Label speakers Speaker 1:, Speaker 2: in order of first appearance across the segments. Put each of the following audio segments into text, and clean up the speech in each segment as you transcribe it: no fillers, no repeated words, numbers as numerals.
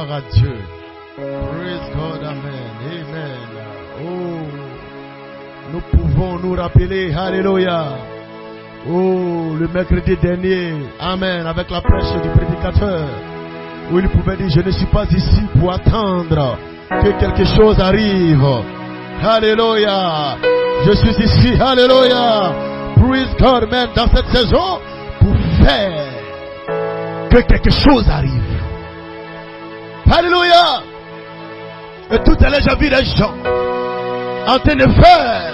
Speaker 1: Gloire à Dieu. Praise God, amen. Amen. Oh, nous pouvons nous rappeler, alléluia. Oh, le mercredi dernier, amen, avec la prêche du prédicateur, où il pouvait dire, je ne suis pas ici pour attendre que quelque chose arrive. Alléluia. Je suis ici, alléluia. Praise God, amen, dans cette saison, pour faire que quelque chose arrive. Alléluia. Et tout à l'heure, j'ai vu des gens en train de faire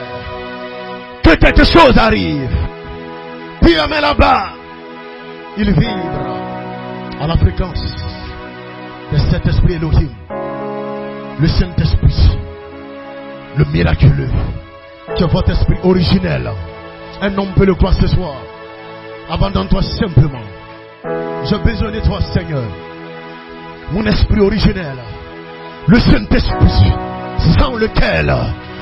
Speaker 1: que quelque chose arrive. Puis amen là-bas, il vibre à la fréquence de cet esprit Elohim, le Saint-Esprit, le miraculeux, qui est votre esprit originel. Un homme peut le croire ce soir. Abandonne-toi simplement. J'ai besoin de toi, Seigneur. Mon esprit originel, le Saint-Esprit, sans lequel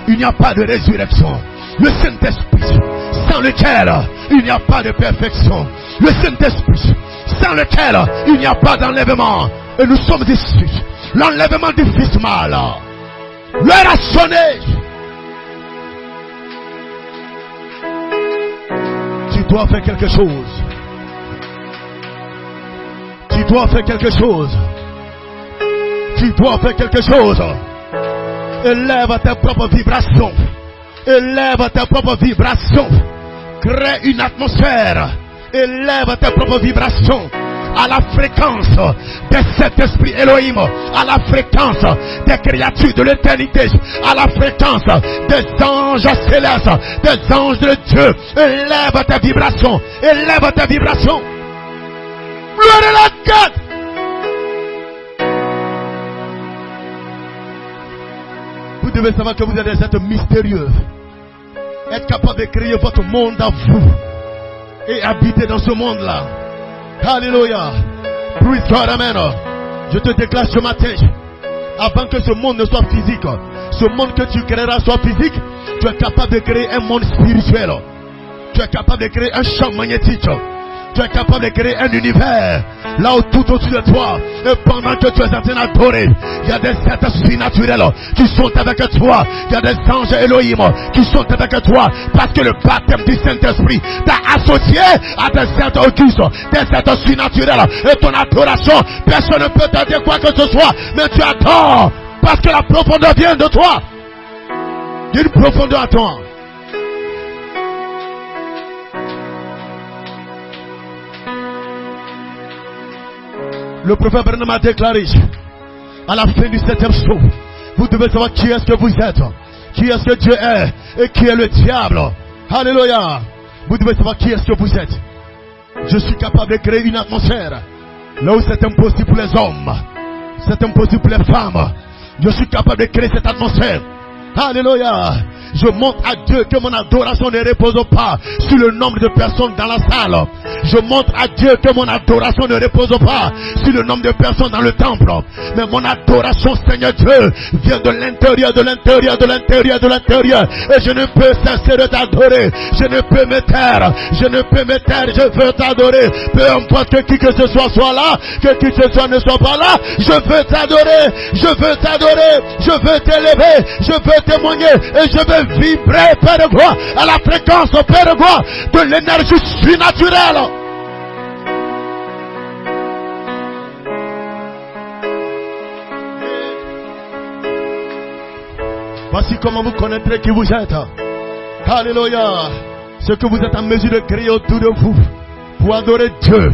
Speaker 1: il n'y a pas de résurrection. Le Saint-Esprit, sans lequel il n'y a pas de perfection. Le Saint-Esprit, sans lequel il n'y a pas d'enlèvement. Et nous sommes ici. L'enlèvement du fils mâle. L'heure a sonné. Tu dois faire quelque chose. Tu dois faire quelque chose. Tu dois faire quelque chose. Élève tes propres vibrations. Élève tes propres vibrations. Crée une atmosphère. Élève tes propres vibrations à la fréquence de cet esprit Elohim, à la fréquence des créatures de l'éternité, à la fréquence des anges célestes, des anges de Dieu. Élève tes vibrations. Élève tes vibrations. Gloire à la God. Vous devez savoir que vous êtes des êtres mystérieux. Être capable de créer votre monde à vous et habiter dans ce monde-là. Alléluia. Praise God, amen. Je te déclare ce matin, avant que ce monde ne soit physique, ce monde que tu créeras soit physique, tu es capable de créer un monde spirituel. Tu es capable de créer un champ magnétique. Tu es capable de créer un univers là où tout au-dessus de toi. Et pendant que tu es en train d'adorer, il y a des êtres surnaturels qui sont avec toi. Il y a des anges Elohim qui sont avec toi. Parce que le baptême du Saint-Esprit t'a associé à des êtres occultes, des êtres surnaturels. Et ton adoration, personne ne peut te dire quoi que ce soit. Mais tu adores parce que la profondeur vient de toi. Il y a une profondeur à toi. Le prophète Branham a déclaré à la fin du 7e jour, vous devez savoir qui est-ce que vous êtes, qui est-ce que Dieu est et qui est le diable. Alléluia. Vous devez savoir qui est-ce que vous êtes. Je suis capable de créer une atmosphère là où c'est impossible pour les hommes, c'est impossible pour les femmes. Je suis capable de créer cette atmosphère. Alléluia. Je montre à Dieu que mon adoration ne repose pas sur le nombre de personnes dans la salle. Je montre à Dieu que mon adoration ne repose pas sur le nombre de personnes dans le temple. Mais mon adoration, Seigneur Dieu, vient de l'intérieur, de l'intérieur, de l'intérieur, de l'intérieur. Et je ne peux cesser de t'adorer. Je ne peux me taire. Je ne peux me taire. Je veux t'adorer. Peu importe que qui que ce soit là, que qui que ce soit ne soit pas là. Je veux t'adorer. Je veux t'adorer. Je veux t'élever. Je veux témoigner. Et je veux vibrer, Père de gloire, à la fréquence, Père de gloire, de l'énergie surnaturelle. Voici comment vous connaîtrez qui vous êtes. Alléluia. Ce que vous êtes en mesure de créer autour de vous pour adorer Dieu.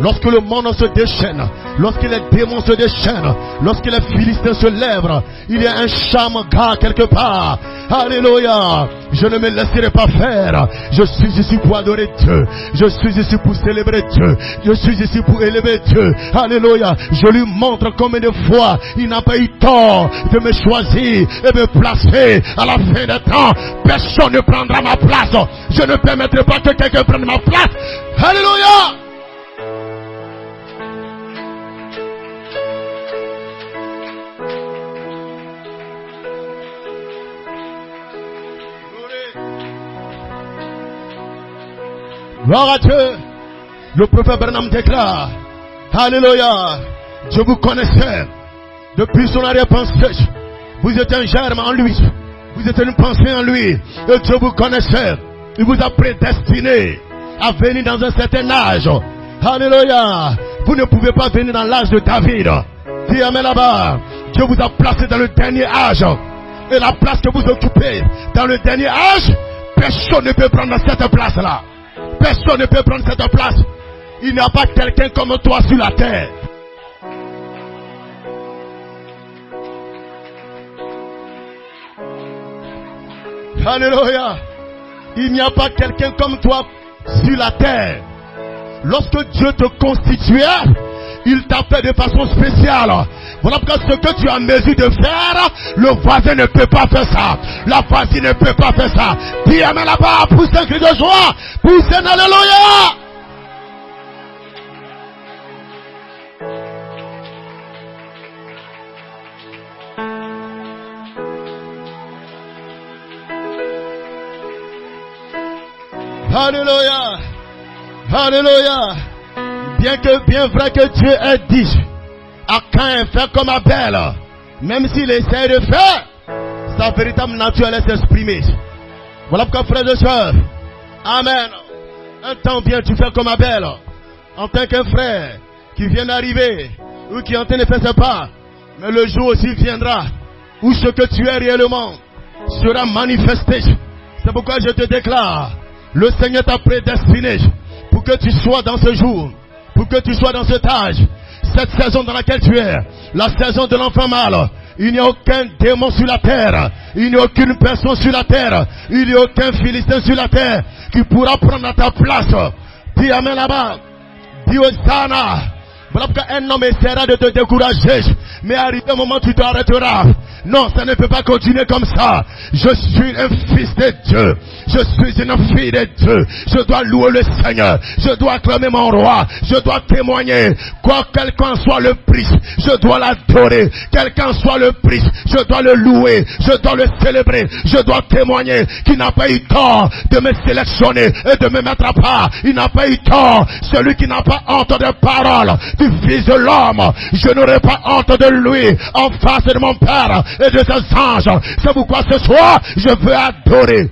Speaker 1: Lorsque le monde se déchaîne, lorsque les démons se déchaînent, lorsque les Philistins se lèvent, il y a un Shamaga quelque part. Alléluia. Je ne me laisserai pas faire. Je suis ici pour adorer Dieu. Je suis ici pour célébrer Dieu. Je suis ici pour élever Dieu. Alléluia. Je lui montre combien de fois il n'a pas eu tort de me choisir et me placer à la fin des temps. Personne ne prendra ma place. Je ne permettrai pas que quelqu'un prenne ma place. Alléluia. Gloire à Dieu. Le prophète Branham déclare, alléluia, je vous connaissais Depuis son arrière-pensée, vous êtes un germe en lui. Vous êtes une pensée en lui. Et Dieu vous connaissait. Il vous a prédestiné à venir dans un certain âge. Alléluia. Vous ne pouvez pas venir dans l'âge de David. Dis amen là-bas. Dieu vous a placé dans le dernier âge. Et la place que vous occupez dans le dernier âge, personne ne peut prendre cette place-là. Personne ne peut prendre cette place. Il n'y a pas quelqu'un comme toi sur la terre. Alléluia. Il n'y a pas quelqu'un comme toi sur la terre. Lorsque Dieu te constituait, il t'a fait de façon spéciale. Voilà pourquoi ce que tu as en mesure de faire, le voisin ne peut pas faire ça. La voisine ne peut pas faire ça. Dis amen là-bas, pousse un cri de joie, pousse un alléluia. Alléluia. Alléluia. Bien vrai que Dieu ait dit à Caïn, fais comme Abel, même s'il essaie de faire, sa véritable nature allait s'exprimer. Voilà pourquoi, frères et sœurs, amen. Un temps vient, tu fais comme Abel, en tant qu'un frère qui vient d'arriver, ou qui est en train de faire ses pas. Mais le jour aussi viendra où ce que tu es réellement sera manifesté. C'est pourquoi je te déclare, le Seigneur t'a prédestiné pour que tu sois dans ce jour, pour que tu sois dans cet âge, cette saison dans laquelle tu es, la saison de l'enfant mâle. Il n'y a aucun démon sur la terre, il n'y a aucune personne sur la terre, il n'y a aucun Philistin sur la terre qui pourra prendre ta place. Dis amen là-bas, dis Hosanna. Voilà pourquoi un homme essaiera de te décourager, mais arrivé un moment tu t'arrêteras. Non, ça ne peut pas continuer comme ça. Je suis un fils de Dieu. Je suis une fille de Dieu. Je dois louer le Seigneur. Je dois acclamer mon roi. Je dois témoigner. Quel qu'en soit le prix, je dois l'adorer. Quel qu'en soit le prix, je dois le louer. Je dois le célébrer. Je dois témoigner qu'il n'a pas eu tort de me sélectionner et de me mettre à part. Il n'a pas eu tort. Celui qui n'a pas honte de parole du Fils de l'homme, je n'aurai pas honte de lui en face de mon Père et de ses anges. C'est pourquoi ce soir, je veux adorer.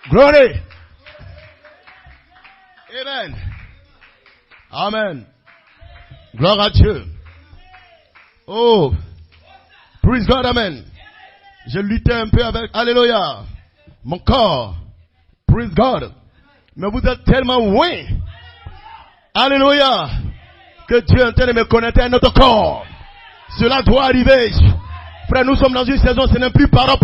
Speaker 1: Glory. Amen. Amen. Gloire à Dieu. Oh. Praise God. Amen. Je luttais un peu avec, alléluia, mon corps. Praise God. Mais vous êtes tellement loin. Alléluia. Que Dieu est en train de me connecter à notre corps. Cela doit arriver. Frère, nous sommes dans une saison, ce n'est plus parole.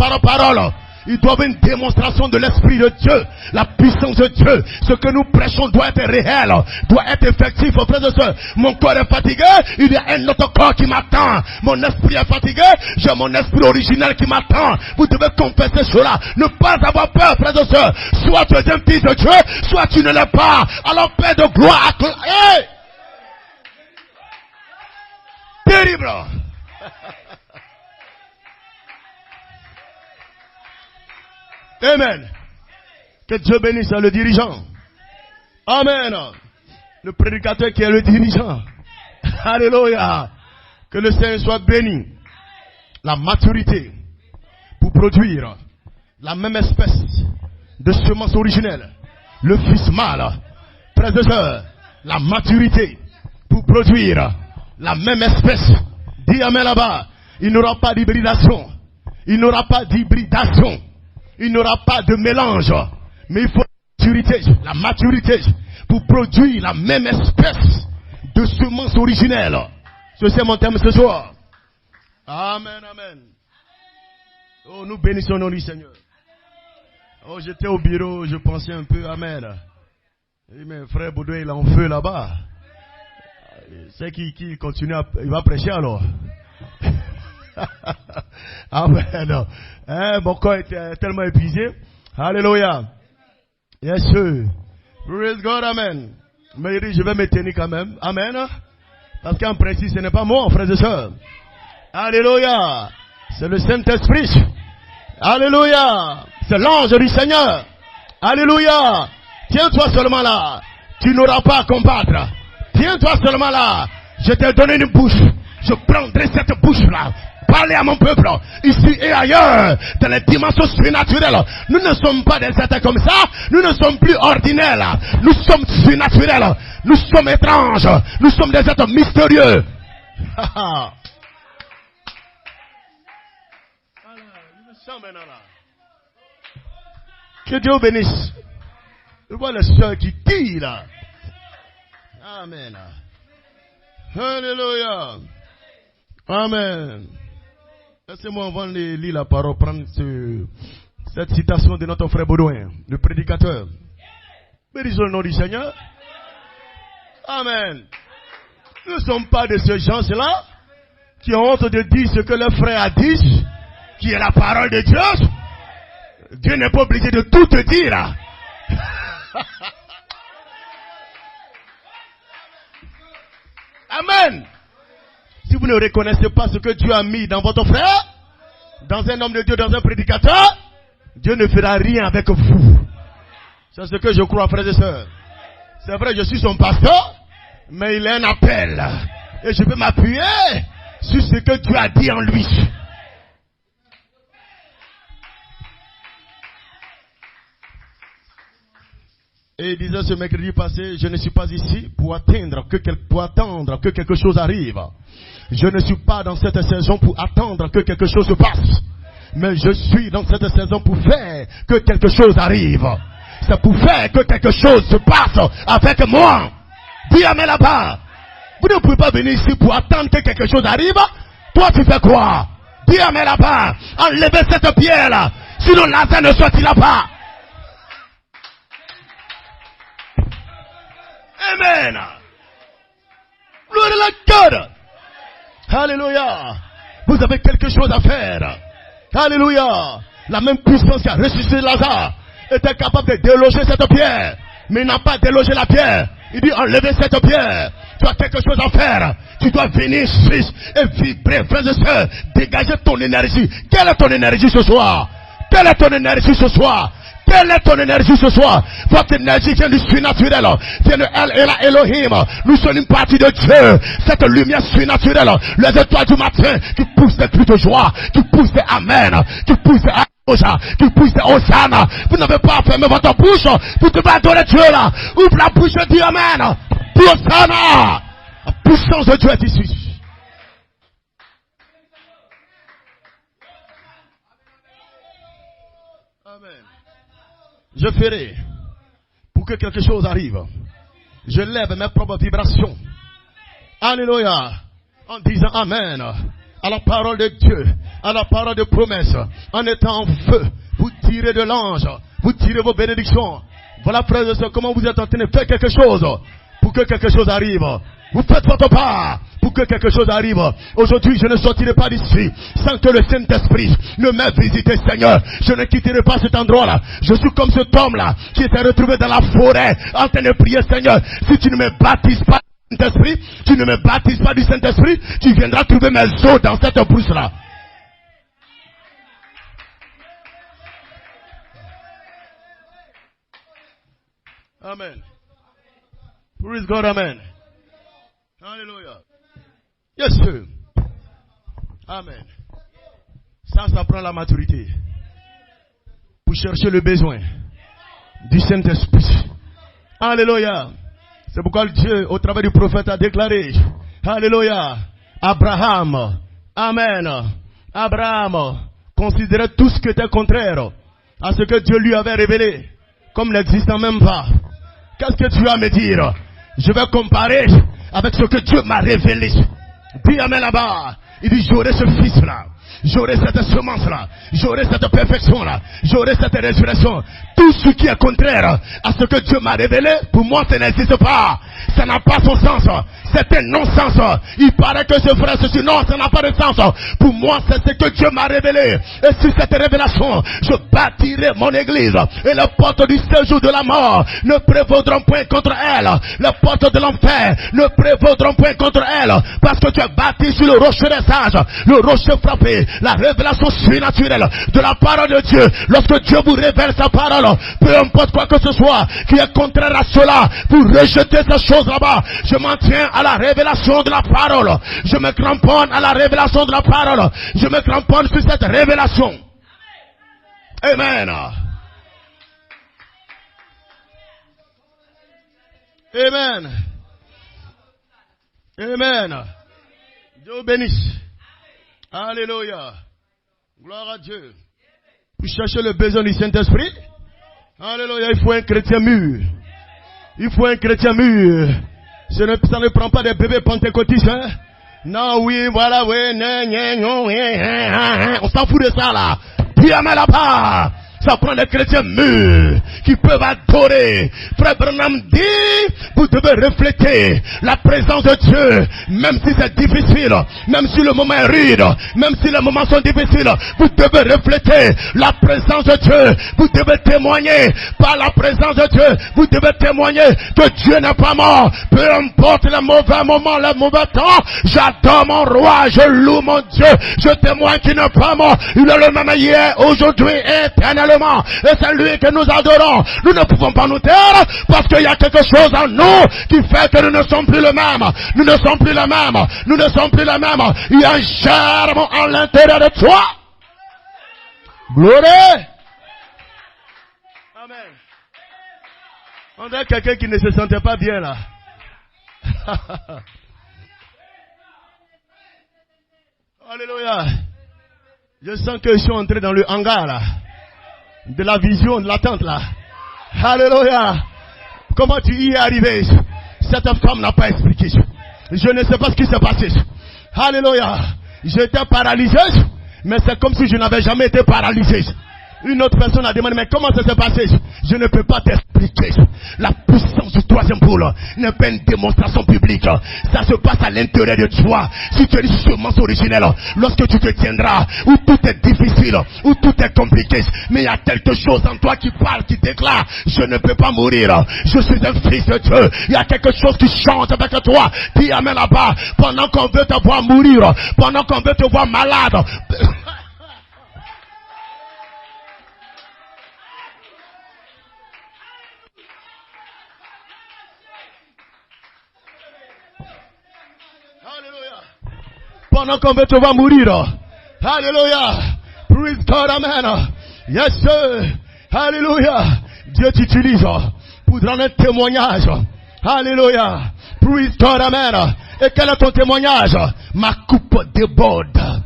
Speaker 1: Il doit y avoir une démonstration de l'Esprit de Dieu. La puissance de Dieu. Ce que nous prêchons doit être réel. Doit être effectif. Frères et sœurs, mon corps est fatigué. Il y a un autre corps qui m'attend. Mon esprit est fatigué. J'ai mon esprit original qui m'attend. Vous devez confesser cela. Ne pas avoir peur, frères et sœurs. Soit tu es un fils de Dieu, soit tu ne l'es pas. Alors, Père de gloire, hey! Terrible. Amen. Que Dieu bénisse le dirigeant. Amen. Le prédicateur qui est le dirigeant. Alléluia. Que le Seigneur soit béni. La maturité pour produire la même espèce de semence originelle. Le fils mâle. Frères et sœurs, la maturité pour produire la même espèce. Dis amen là-bas. Il n'y aura pas d'hybridation. Il n'y aura pas d'hybridation. Il n'y aura pas de mélange. Mais il faut la maturité pour produire la même espèce de semence originelle. Ceci est mon thème ce soir. Amen, amen. Oh, nous bénissons le nom du Seigneur. Oh, j'étais au bureau, je pensais un peu, amen. Et mais frère Baudouin, il est en feu là-bas. C'est qui continue il va prêcher alors. Amen. Mon corps était tellement épuisé. Alléluia. Yes, sir. Praise God, amen. Mais je vais me tenir quand même. Amen. Parce qu'en principe, ce n'est pas moi, frères et sœurs. Alléluia. C'est le Saint-Esprit. Alléluia. C'est l'ange du Seigneur. Alléluia. Tiens-toi seulement là. Tu n'auras pas à combattre. Tiens-toi seulement là. Je t'ai donné une bouche. Je prendrai cette bouche-là. Parler à mon peuple, ici et ailleurs, dans les dimensions surnaturelles. Nous ne sommes pas des êtres comme ça. Nous ne sommes plus ordinaires. Nous sommes surnaturels. Nous sommes étranges. Nous sommes des êtres mystérieux. Que Dieu vous bénisse. Je vois les soeurs qui tirent là. Amen. Alléluia. Amen. Laissez-moi avant de lire la parole, prendre cette citation de notre frère Baudouin, le prédicateur. Bénissons le nom du Seigneur. Amen. Nous ne sommes pas de ces gens-là qui ont honte de dire ce que leur frère a dit, qui est la parole de Dieu. Dieu n'est pas obligé de tout te dire. Amen. Si vous ne reconnaissez pas ce que Dieu a mis dans votre frère, dans un homme de Dieu, dans un prédicateur, Dieu ne fera rien avec vous. C'est ce que je crois, frères et sœurs. C'est vrai, je suis son pasteur, mais il a un appel. Et je peux m'appuyer sur ce que Dieu a dit en lui. Et il disait ce mercredi passé, je ne suis pas ici pour attendre que quelque chose arrive. Je ne suis pas dans cette saison pour attendre que quelque chose se passe. Mais je suis dans cette saison pour faire que quelque chose arrive. C'est pour faire que quelque chose se passe avec moi. Dis amen là-bas. Vous ne pouvez pas venir ici pour attendre que quelque chose arrive. Toi tu fais quoi? Dis amen là-bas. Enlevez cette pierre là. Sinon Lazare ne sortira pas. Amen. Gloire à la God. Alléluia. Vous avez quelque chose à faire. Alléluia. La même puissance qui a ressuscité Lazare était capable de déloger cette pierre. Mais il n'a pas délogé la pierre. Il dit enlevez cette pierre. Tu as quelque chose à faire. Tu dois venir ici et vibrer, frères et sœurs. Dégager ton énergie. Quelle est ton énergie ce soir? Quelle est ton énergie ce soir? Quelle est ton énergie ce soir? Votre énergie vient du surnaturel, vient de El Elohim. Nous sommes une partie de Dieu. Cette lumière surnaturelle, les étoiles du matin qui poussent des cris de joie, qui poussent des Amen, qui poussent des Alléluia, qui poussent des Hosanna. Vous n'avez pas à fermer votre bouche. Vous devez adorer Dieu là. Ouvre la bouche et dis Amen. Dis Hosanna. La puissance de Dieu est ici. Amen. Je ferai pour que quelque chose arrive. Je lève mes propres vibrations. Alléluia. En disant Amen. À la parole de Dieu. À la parole de promesse. En étant en feu. Vous tirez de l'ange. Vous tirez vos bénédictions. Voilà, frères et sœurs, comment vous êtes en train de faire quelque chose pour que quelque chose arrive. Vous faites votre part pour que quelque chose arrive. Aujourd'hui, je ne sortirai pas d'ici sans que le Saint-Esprit ne m'ait visité, Seigneur. Je ne quitterai pas cet endroit-là. Je suis comme cet homme-là qui s'est retrouvé dans la forêt en train de prier, Seigneur. Si tu ne me baptises pas du Saint-Esprit, tu ne me baptises pas du Saint-Esprit, tu viendras trouver mes os dans cette brousse-là. Amen. Praise God, amen. Alléluia. Yes, sir. Amen. Ça prend la maturité. Pour chercher le besoin du Saint-Esprit. Alléluia. C'est pourquoi Dieu, au travers du prophète, a déclaré, Alléluia, Abraham, Amen, Abraham considérait tout ce qui était contraire à ce que Dieu lui avait révélé, comme n'existant même pas. Qu'est-ce que tu as à me dire? Je vais comparer avec ce que Dieu m'a révélé. Dis Amen là-bas. Il dit, j'aurai ce fils-là. J'aurai cette semence-là. J'aurai cette perfection-là. J'aurai cette résurrection. Tout ce qui est contraire à ce que Dieu m'a révélé, pour moi, ça n'existe pas. Ça n'a pas son sens. C'est un non-sens. Il paraît que ce frère, ceci, non, ça n'a pas de sens. Pour moi, c'est ce que Dieu m'a révélé. Et sur cette révélation, je bâtirai mon église. Et les portes du séjour de la mort ne prévaudront point contre elle. Les portes de l'enfer ne prévaudront point contre elle. Parce que tu es bâti sur le rocher des sages, le rocher frappé. La révélation surnaturelle de la parole de Dieu. Lorsque Dieu vous révèle sa parole, peu importe quoi que ce soit qui est contraire à cela, vous rejetez ces choses chose là-bas. Je m'en tiens à la révélation de la parole. Je me cramponne à la révélation de la parole. Je me cramponne sur cette révélation. Amen. Amen. Amen. Dieu vous bénisse. Alléluia. Gloire à Dieu. Vous cherchez le besoin du Saint-Esprit. Alléluia. Il faut un chrétien mûr. Il faut un chrétien mûr. Ça ne prend pas des bébés pentecôtistes. Hein? Non, oui, voilà, oui, on s'en fout de ça là. Puis amène là-bas. Ça prend des chrétiens mûrs qui peuvent adorer. Frère Branham dit, vous devez refléter la présence de Dieu, même si c'est difficile, même si le moment est rude, même si les moments sont difficiles, vous devez refléter la présence de Dieu. Vous devez témoigner par la présence de Dieu. Vous devez témoigner que Dieu n'est pas mort. Peu importe les mauvais moments, les mauvais temps, j'adore mon roi, je loue mon Dieu. Je témoigne qu'il n'est pas mort. Il est le même hier, aujourd'hui, éternellement. Et c'est lui que nous adorons. Nous ne pouvons pas nous taire parce qu'il y a quelque chose en nous qui fait que nous ne sommes plus le même. Nous ne sommes plus le même. Nous ne sommes plus le même. Il y a un germe à l'intérieur de toi. Gloire. Amen. On dirait quelqu'un qui ne se sentait pas bien là. Alléluia. Je sens que je suis entré dans le hangar là. De la vision, de l'attente là. Alléluia. Comment tu y es arrivé? Cette femme n'a pas expliqué. Je ne sais pas ce qui s'est passé. Alléluia. J'étais paralysé, mais c'est comme si je n'avais jamais été paralysé. Une autre personne a demandé, mais comment ça s'est passé? Je ne peux pas t'expliquer. La puissance du troisième pôle n'est pas une démonstration publique. Ça se passe à l'intérieur de toi. Si tu es une semence originelle, lorsque tu te tiendras, où tout est difficile, où tout est compliqué, mais il y a quelque chose en toi qui parle, qui déclare, je ne peux pas mourir. Je suis un fils de Dieu. Il y a quelque chose qui chante avec toi. Dis amen là-bas. Pendant qu'on veut te voir mourir, pendant qu'on veut te voir malade. Pendant qu'on veut te voir mourir. Alléluia. Praise God, amen. Yes, sir. Alléluia. Dieu t'utilise pour rendre un témoignage. Alléluia. Praise God, amen. Et quel est ton témoignage? Ma coupe déborde.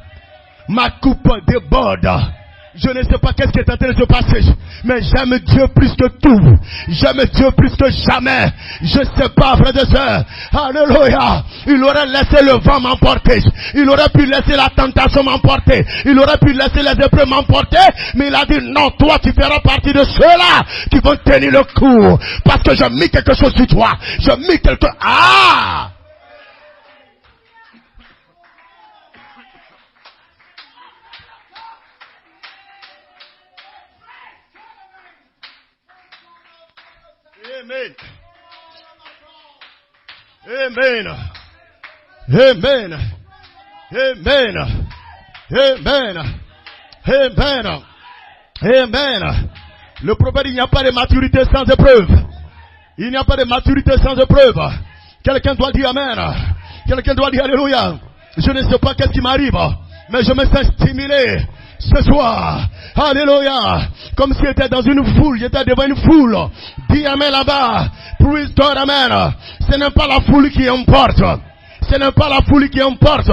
Speaker 1: Ma coupe déborde. Je ne sais pas qu'est-ce qui est en train de se passer, mais j'aime Dieu plus que tout. J'aime Dieu plus que jamais. Je ne sais pas, frères et sœurs. Alléluia. Il aurait laissé le vent m'emporter. Il aurait pu laisser la tentation m'emporter. Il aurait pu laisser les épreuves m'emporter. Mais il a dit non, toi tu feras partie de ceux-là qui vont tenir le coup. Parce que j'ai mis quelque chose sur toi. J'ai mis quelque... Ah! Amen. Amen. Amen. Amen. Amen. Amen. Amen. Le prophète, il n'y a pas de maturité sans épreuve. Il n'y a pas de maturité sans épreuve. Quelqu'un doit dire Amen. Quelqu'un doit dire Alléluia. Je ne sais pas qu'est-ce qui m'arrive, mais je me sens stimulé ce soir. Alléluia. Comme si j'étais dans une foule, j'étais devant une foule. Dis Amen là-bas. Praise God, Amen. Ce n'est pas la foule qui importe. Ce n'est pas la foule qui importe.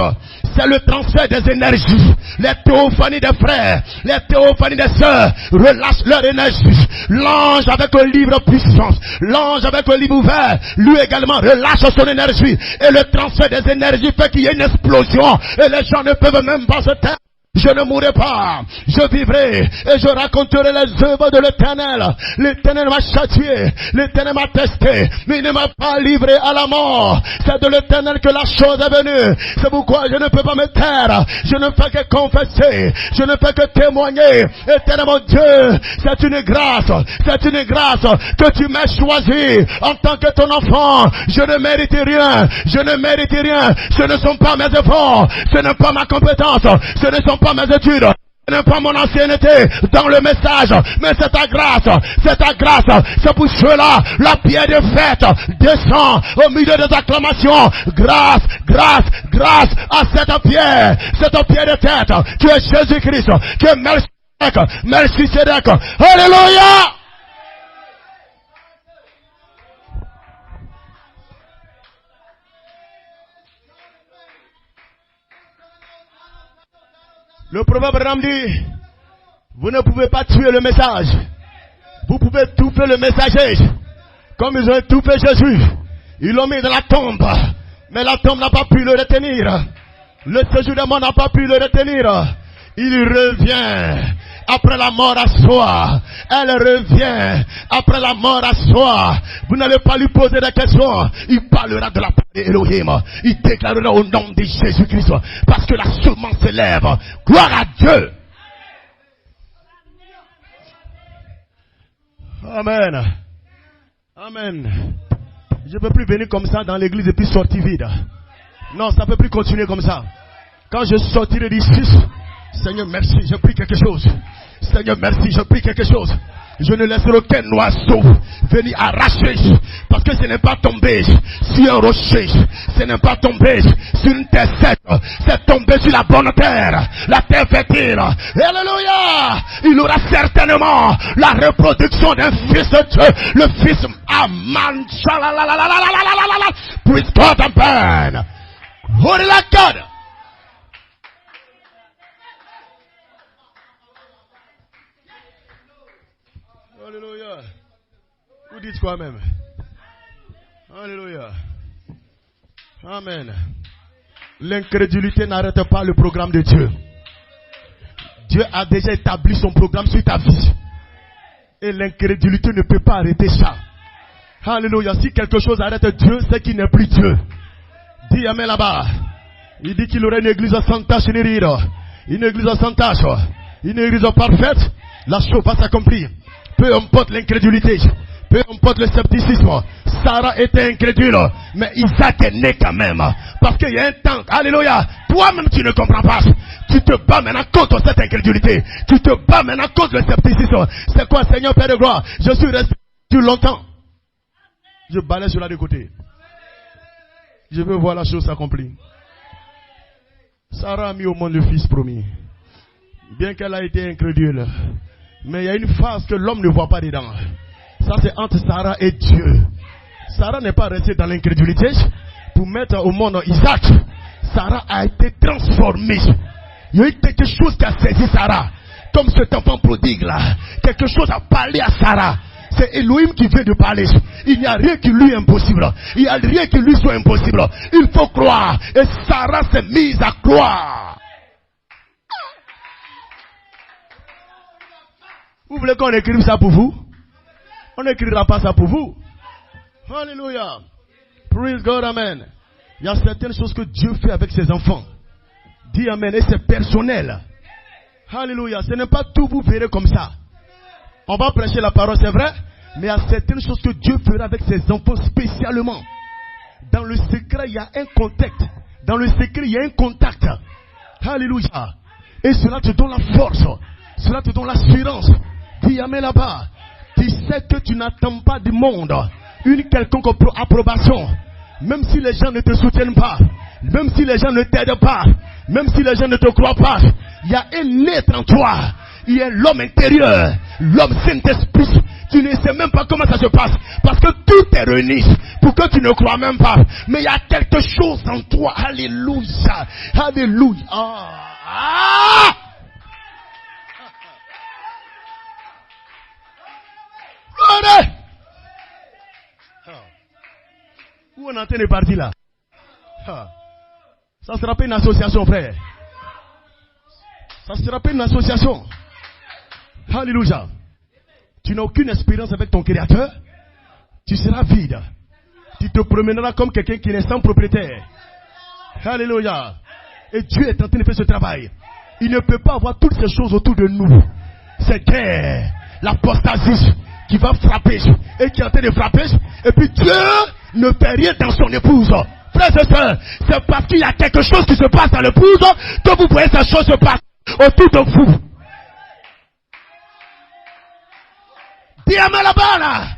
Speaker 1: C'est le transfert des énergies. Les théophanies des frères, les théophanies des sœurs relâchent leur énergie. L'ange avec le livre puissance, l'ange avec le livre ouvert, lui également relâche son énergie. Et le transfert des énergies fait qu'il y ait une explosion. Et les gens ne peuvent même pas se taire. Je ne mourrai pas, je vivrai et je raconterai les œuvres de l'Éternel. L'Éternel m'a châtié, l'Éternel m'a testé, mais il ne m'a pas livré à la mort. C'est de l'Éternel que la chose est venue. C'est pourquoi je ne peux pas me taire. Je ne fais que confesser, je ne fais que témoigner. Éternel mon Dieu, c'est une grâce que tu m'as choisi en tant que ton enfant. Je ne mérite rien, je ne mérite rien. Ce ne sont pas mes efforts, ce n'est pas ma compétence, ce ne sont pas mes études. Ce n'est pas mon ancienneté dans le message, mais c'est ta grâce, c'est ta grâce. C'est pour cela, la pierre de fête descend au milieu des acclamations. Grâce, grâce, grâce à cette pierre de tête, qui est Jésus-Christ, qui est Melchisedec. Alléluia! Le proverbe Ram dit, vous ne pouvez pas tuer le message. Vous pouvez étouffer le messager. Comme ils ont étouffé Jésus. Ils l'ont mis dans la tombe. Mais la tombe n'a pas pu le retenir. Le séjour des morts n'a pas pu le retenir. Il revient après la mort à soi. Elle revient après la mort à soi. Vous n'allez pas lui poser des questions. Il parlera de la part d'Elohim. Il déclarera au nom de Jésus-Christ. Parce que la semence s'élève. Gloire à Dieu. Amen. Amen. Je ne peux plus venir comme ça dans l'église et puis sortir vide. Non, ça ne peut plus continuer comme ça. Quand je sortirai d'ici, Seigneur, merci, je prie quelque chose. Seigneur, merci, je prie quelque chose. Je ne laisserai aucun oiseau venir arracher. Parce que ce n'est pas tombé sur un rocher. Ce n'est pas tombé sur une terre sèche. C'est tombé sur la bonne terre. La terre fertile. Alléluia. Il aura certainement la reproduction d'un fils de Dieu. Le fils Aman. Praise God and burn. Holy like God. Alléluia. Vous dites quoi même? Alléluia. Amen. L'incrédulité n'arrête pas le programme de Dieu. Dieu a déjà établi son programme sur ta vie. Et l'incrédulité ne peut pas arrêter ça. Alléluia. Si quelque chose arrête Dieu, c'est qu'il n'est plus Dieu. Dis Amen là-bas. Il dit qu'il aurait une église sans tache ni rire. Une église sans tache. Une église parfaite. La chose va s'accomplir. Peu importe l'incrédulité, peu importe le scepticisme. Sarah était incrédule, mais Isaac est né quand même. Parce qu'il y a un temps, alléluia, toi-même tu ne comprends pas. Tu te bats maintenant contre cette incrédulité. Tu te bats maintenant contre le scepticisme. C'est quoi, Seigneur Père de gloire? Je suis resté depuis longtemps. Je balaye cela de côté. Je veux voir la chose s'accomplir. Sarah a mis au monde le fils promis. Bien qu'elle a été incrédule. Mais il y a une phase que l'homme ne voit pas dedans. Ça c'est entre Sarah et Dieu. Sarah n'est pas restée dans l'incrédulité pour mettre au monde Isaac. Sarah a été transformée. Il y a eu quelque chose qui a saisi Sarah. Comme cet enfant prodigue là. Quelque chose a parlé à Sarah. C'est Elohim qui vient de parler. Il n'y a rien qui lui est impossible. Il n'y a rien qui lui soit impossible. Il faut croire. Et Sarah s'est mise à croire. Vous voulez qu'on écrive ça pour vous? On n'écrira pas ça pour vous. Alléluia. Praise God, amen. Il y a certaines choses que Dieu fait avec ses enfants. Dis amen. Et c'est personnel. Alléluia. Ce n'est pas tout, vous verrez comme ça. On va prêcher la parole, c'est vrai. Mais il y a certaines choses que Dieu fera avec ses enfants spécialement. Dans le secret, il y a un contact. Dans le secret, il y a un contact. Alléluia. Et cela te donne la force. Cela te donne l'assurance. Dis amen là-bas. Tu sais que tu n'attends pas du monde une quelconque approbation. Même si les gens ne te soutiennent pas. Même si les gens ne t'aident pas. Même si les gens ne te croient pas. Il y a un être en toi. Il y a l'homme intérieur. L'homme Saint-Esprit. Tu ne sais même pas comment ça se passe. Parce que tout est réuni pour que tu ne crois même pas. Mais il y a quelque chose en toi. Alléluia. Alléluia. Ah! Où on entend les parties là? Ça sera pas une association, frère. Ça sera pas une association. Alléluia. Tu n'as aucune expérience avec ton créateur. Tu seras vide. Tu te promèneras comme quelqu'un qui n'est sans propriétaire. Alléluia. Et Dieu est en train de faire ce travail. Il ne peut pas avoir toutes ces choses autour de nous. C'est guerre, l'apostasie qui va frapper et qui est en train de frapper. Et puis Dieu ne fait rien dans son épouse. Frères et sœurs, c'est parce qu'il y a quelque chose qui se passe dans l'épouse que vous voyez ces choses se passer autour de vous. Dis amen là-bas, là.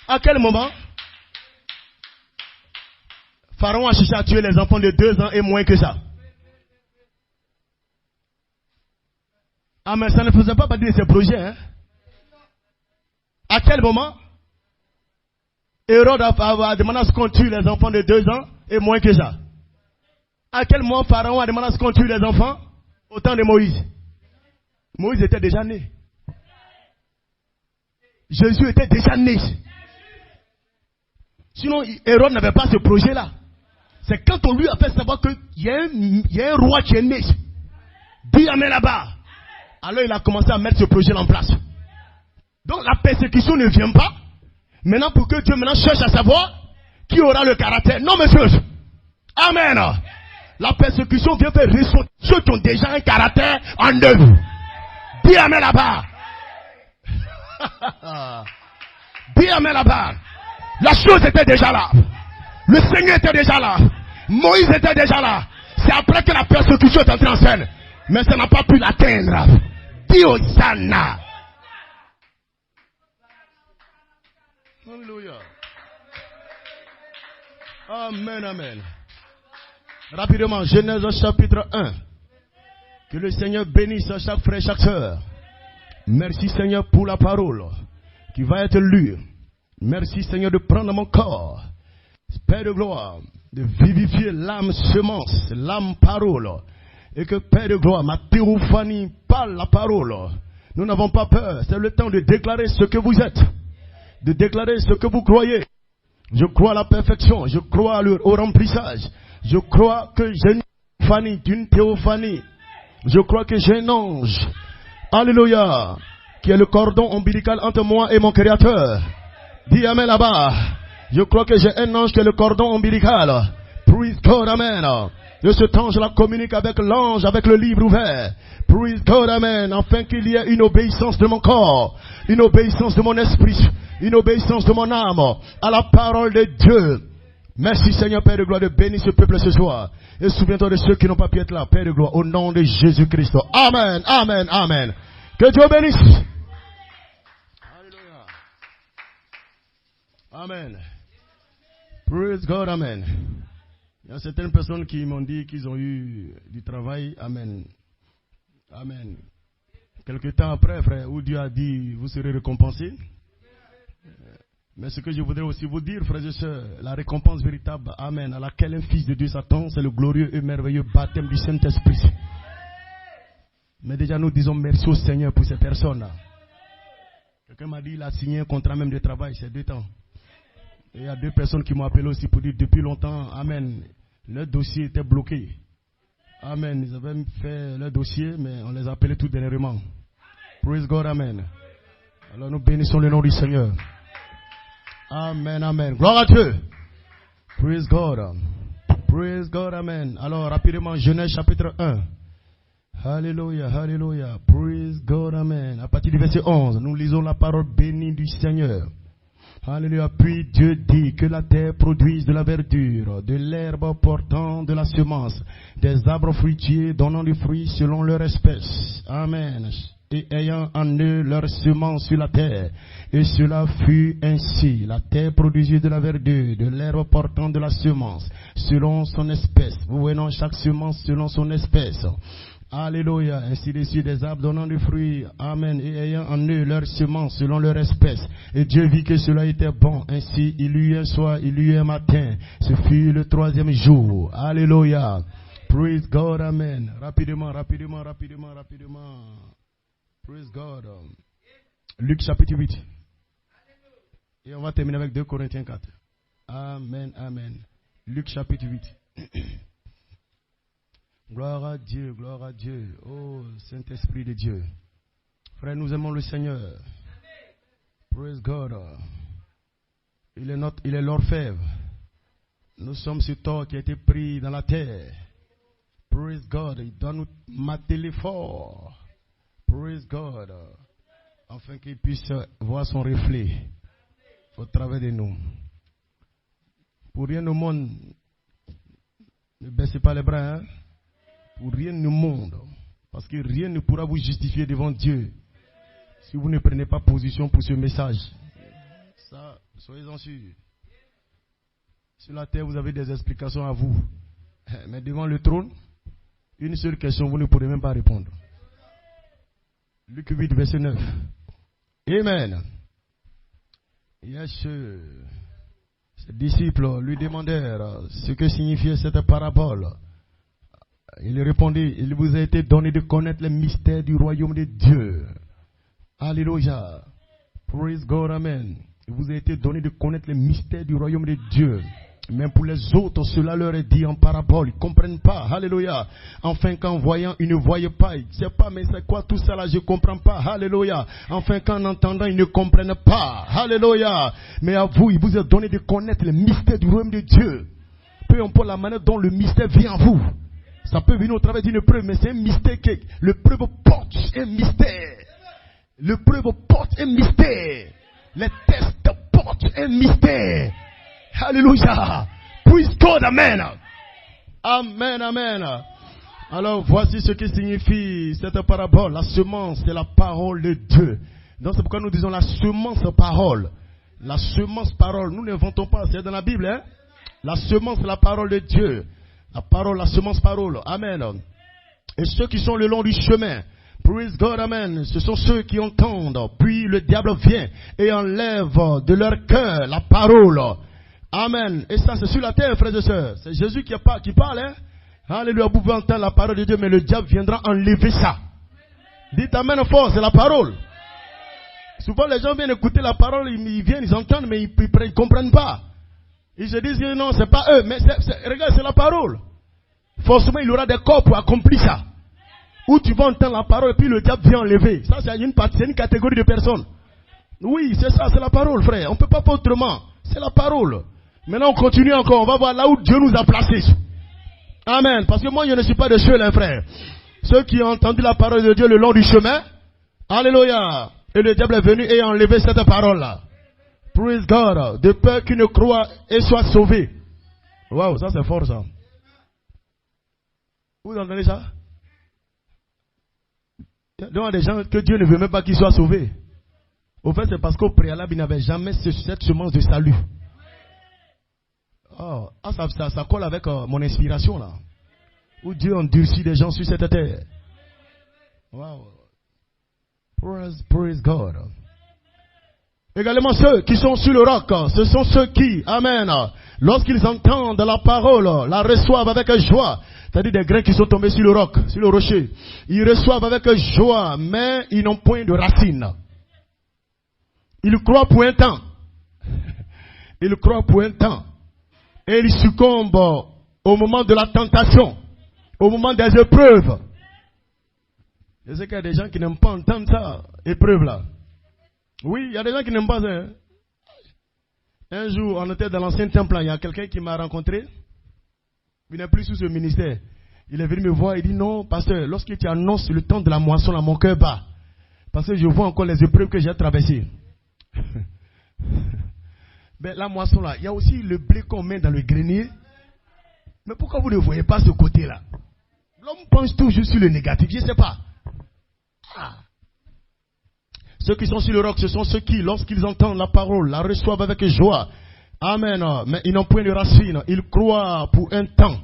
Speaker 1: À quel moment Pharaon a cherché à tuer les enfants de 2 ans et moins que ça? Ah, mais ça ne faisait pas partie de ses projets. Hein? À quel moment Hérode a demandé à ce qu'on tue les enfants de 2 ans et moins que ça? À quel moment Pharaon a demandé à ce qu'on tue les enfants? Au temps de Moïse. Moïse était déjà né. Jésus était déjà né. Sinon, Hérode n'avait pas ce projet-là. C'est quand on lui a fait savoir qu'il y a un roi qui est né. Dis amen là-bas. Alors il a commencé à mettre ce projet en place. Donc la persécution ne vient pas. Maintenant pour que Dieu maintenant cherche à savoir qui aura le caractère. Non monsieur. Amen. La persécution vient faire ressortir ceux qui ont déjà un caractère en eux. Dis amen là-bas. Dis amen là-bas. La chose était déjà là. Le Seigneur était déjà là. Moïse était déjà là. C'est après que la persécution est entrée en scène. Mais ça n'a pas pu l'atteindre. Dis Hosanna. Alléluia. Amen, amen. Rapidement, Genèse chapitre 1. Que le Seigneur bénisse chaque frère, chaque sœur. Merci Seigneur pour la parole qui va être lue. Merci Seigneur de prendre mon corps, Père de gloire, de vivifier l'âme semence, l'âme parole. Et que Père de gloire, ma théophanie parle la parole. Nous n'avons pas peur, c'est le temps de déclarer ce que vous êtes, de déclarer ce que vous croyez. Je crois à la perfection, je crois au remplissage, je crois que j'ai une théophanie, je crois que j'ai un ange, alléluia, qui est le cordon ombilical entre moi et mon Créateur. Dis amen là-bas. Je crois que j'ai un ange qui est le cordon ombilical. Praise God, amen. De ce temps, je la communique avec l'ange, avec le livre ouvert. Praise God, amen. Afin qu'il y ait une obéissance de mon corps, une obéissance de mon esprit, une obéissance de mon âme à la parole de Dieu. Merci Seigneur Père de gloire de bénir ce peuple ce soir. Et souviens-toi de ceux qui n'ont pas pu être là, Père de gloire, au nom de Jésus-Christ. Amen, amen, amen. Que Dieu bénisse. Amen. Praise God, amen. Il y a certaines personnes qui m'ont dit qu'ils ont eu du travail. Amen. Amen. Quelque temps après, frère, où Dieu a dit, vous serez récompensés. Mais ce que je voudrais aussi vous dire, frères et sœurs, la récompense véritable, amen, à laquelle un fils de Dieu s'attend, c'est le glorieux et merveilleux baptême du Saint-Esprit. Mais déjà, nous disons merci au Seigneur pour ces personnes-là. Quelqu'un m'a dit, il a signé un contrat même de travail, c'est 2 temps. Et il y a 2 personnes qui m'ont appelé aussi pour dire depuis longtemps, amen, leur dossier était bloqué. Amen, ils avaient fait leur dossier, mais on les a appelés tout dernièrement. Praise God, amen. Alors nous bénissons le nom du Seigneur. Amen, amen. Gloire à Dieu. Praise God. Praise God, amen. Alors rapidement, Genèse chapitre 1. Alléluia, alléluia. Praise God, amen. À partir du verset 11, nous lisons la parole bénie du Seigneur. Alléluia. Puis Dieu dit que la terre produise de la verdure, de l'herbe portant de la semence, des arbres fruitiers donnant du fruit selon leur espèce. Amen. Et ayant en eux leur semence sur la terre. Et cela fut ainsi. La terre produisit de la verdure, de l'herbe portant de la semence, selon son espèce. Vous voyez, chaque semence selon son espèce. Alléluia, ainsi de suite des arbres donnant du fruit, amen, et ayant en eux leur semence selon leur espèce. Et Dieu vit que cela était bon, ainsi il y eut un soir, il y eut un matin, ce fut le 3e jour. Alléluia, praise God, amen. Rapidement, rapidement, rapidement, rapidement. Praise God. Luc chapitre 8. Et on va terminer avec 2 Corinthiens 4. Amen, amen. Luc chapitre 8. Gloire à Dieu, gloire à Dieu. Oh, Saint-Esprit de Dieu. Frère, nous aimons le Seigneur. Praise God. Il est l'orfèvre. Nous sommes ce tort qui a été pris dans la terre. Praise God. Il doit nous mateler fort. Praise God. afin qu'il puisse voir son reflet au travers de nous. Pour rien au monde, ne baissez pas les bras, hein? Pour rien au monde, parce que rien ne pourra vous justifier devant Dieu si vous ne prenez pas position pour ce message. Ça, soyez-en sûrs. Sur la terre, vous avez des explications à vous. Mais devant le trône, une seule question, vous ne pourrez même pas répondre. Luc 8, verset 9. Amen. Yes, ses disciples lui demandèrent ce que signifiait cette parabole. Il répondit, il vous a été donné de connaître les mystères du royaume de Dieu. Alléluia. Praise God, amen. Il vous a été donné de connaître les mystères du royaume de Dieu. Même pour les autres, cela leur est dit en parabole. Ils ne comprennent pas. Alléluia. Enfin, qu'en voyant, ils ne voyaient pas. Ils ne savent pas, mais c'est quoi tout ça là? Je ne comprends pas. Alléluia. Enfin, qu'en entendant, ils ne comprennent pas. Alléluia. Mais à vous, il vous a donné de connaître les mystères du royaume de Dieu. Peu importe la manière dont le mystère vient à vous. Ça peut venir au travers d'une preuve, mais c'est un mystère que le preuve porte un mystère. Le preuve porte un mystère. Les tests portent un mystère. Alléluia. Praise God, amen. Amen, amen. Alors, voici ce que signifie cette parabole. La semence, c'est la parole de Dieu. Donc, c'est pourquoi nous disons la semence parole. La semence parole. Nous n'inventons pas, c'est dans la Bible, hein. La semence, c'est la parole de Dieu. La parole, la semence parole. Amen. Et ceux qui sont le long du chemin, praise God, amen. Ce sont ceux qui entendent. Puis le diable vient et enlève de leur cœur la parole. Amen. Et ça, c'est sur la terre, frères et sœurs. C'est Jésus qui parle, hein. Alléluia. Vous pouvez entendre la parole de Dieu, mais le diable viendra enlever ça. Dites amen fort, c'est la parole. Souvent, les gens viennent écouter la parole, ils viennent, ils entendent, mais ils ne comprennent pas. Ils se disent que non, c'est pas eux, mais regarde, c'est la parole. Forcément, il y aura des corps pour accomplir ça. Où tu vas entendre la parole et puis le diable vient enlever. Ça, c'est une catégorie de personnes. Oui, c'est ça, c'est la parole, frère. On ne peut pas faire autrement. C'est la parole. Maintenant, on continue encore. On va voir là où Dieu nous a placés. Amen. Parce que moi, je ne suis pas de ceux, les frères. Ceux qui ont entendu la parole de Dieu le long du chemin. Alléluia. Et le diable est venu et a enlevé cette parole-là. Praise God. De peur qu'il ne croie et soit sauvé. Waouh, ça c'est fort ça. Vous entendez ça? Il y a des gens que Dieu ne veut même pas qu'ils soient sauvés. Au fait, c'est parce qu'au préalable, il n'avait jamais cette semence de salut. Oh, ça colle avec mon inspiration là. Où Dieu endurcit des gens sur cette terre. Wow. Praise God. Également ceux qui sont sur le roc, ce sont ceux qui, amen, lorsqu'ils entendent la parole, la reçoivent avec joie. C'est-à-dire des grains qui sont tombés sur le roc, sur le rocher. Ils reçoivent avec joie, mais ils n'ont point de racines. Ils croient pour un temps. Ils croient pour un temps. Et ils succombent au moment de la tentation, au moment des épreuves. Je sais qu'il y a des gens qui n'aiment pas entendre ça, épreuve là. Oui, il y a des gens qui n'aiment pas ça. Hein? Un jour, on était dans l'ancien temple, il y a quelqu'un qui m'a rencontré. Il n'est plus sous ce ministère. Il est venu me voir, il dit non, pasteur, lorsque tu annonces le temps de la moisson, là, mon cœur bat. Parce que je vois encore les épreuves que j'ai traversées. Ben, la moisson là, il y a aussi le blé qu'on met dans le grenier. Mais pourquoi vous ne voyez pas ce côté-là? L'homme pense toujours sur le négatif, je ne sais pas. Ah. Ceux qui sont sur le roc, ce sont ceux qui, lorsqu'ils entendent la parole, la reçoivent avec joie. Amen. Mais ils n'ont point de racines. Ils croient pour un temps.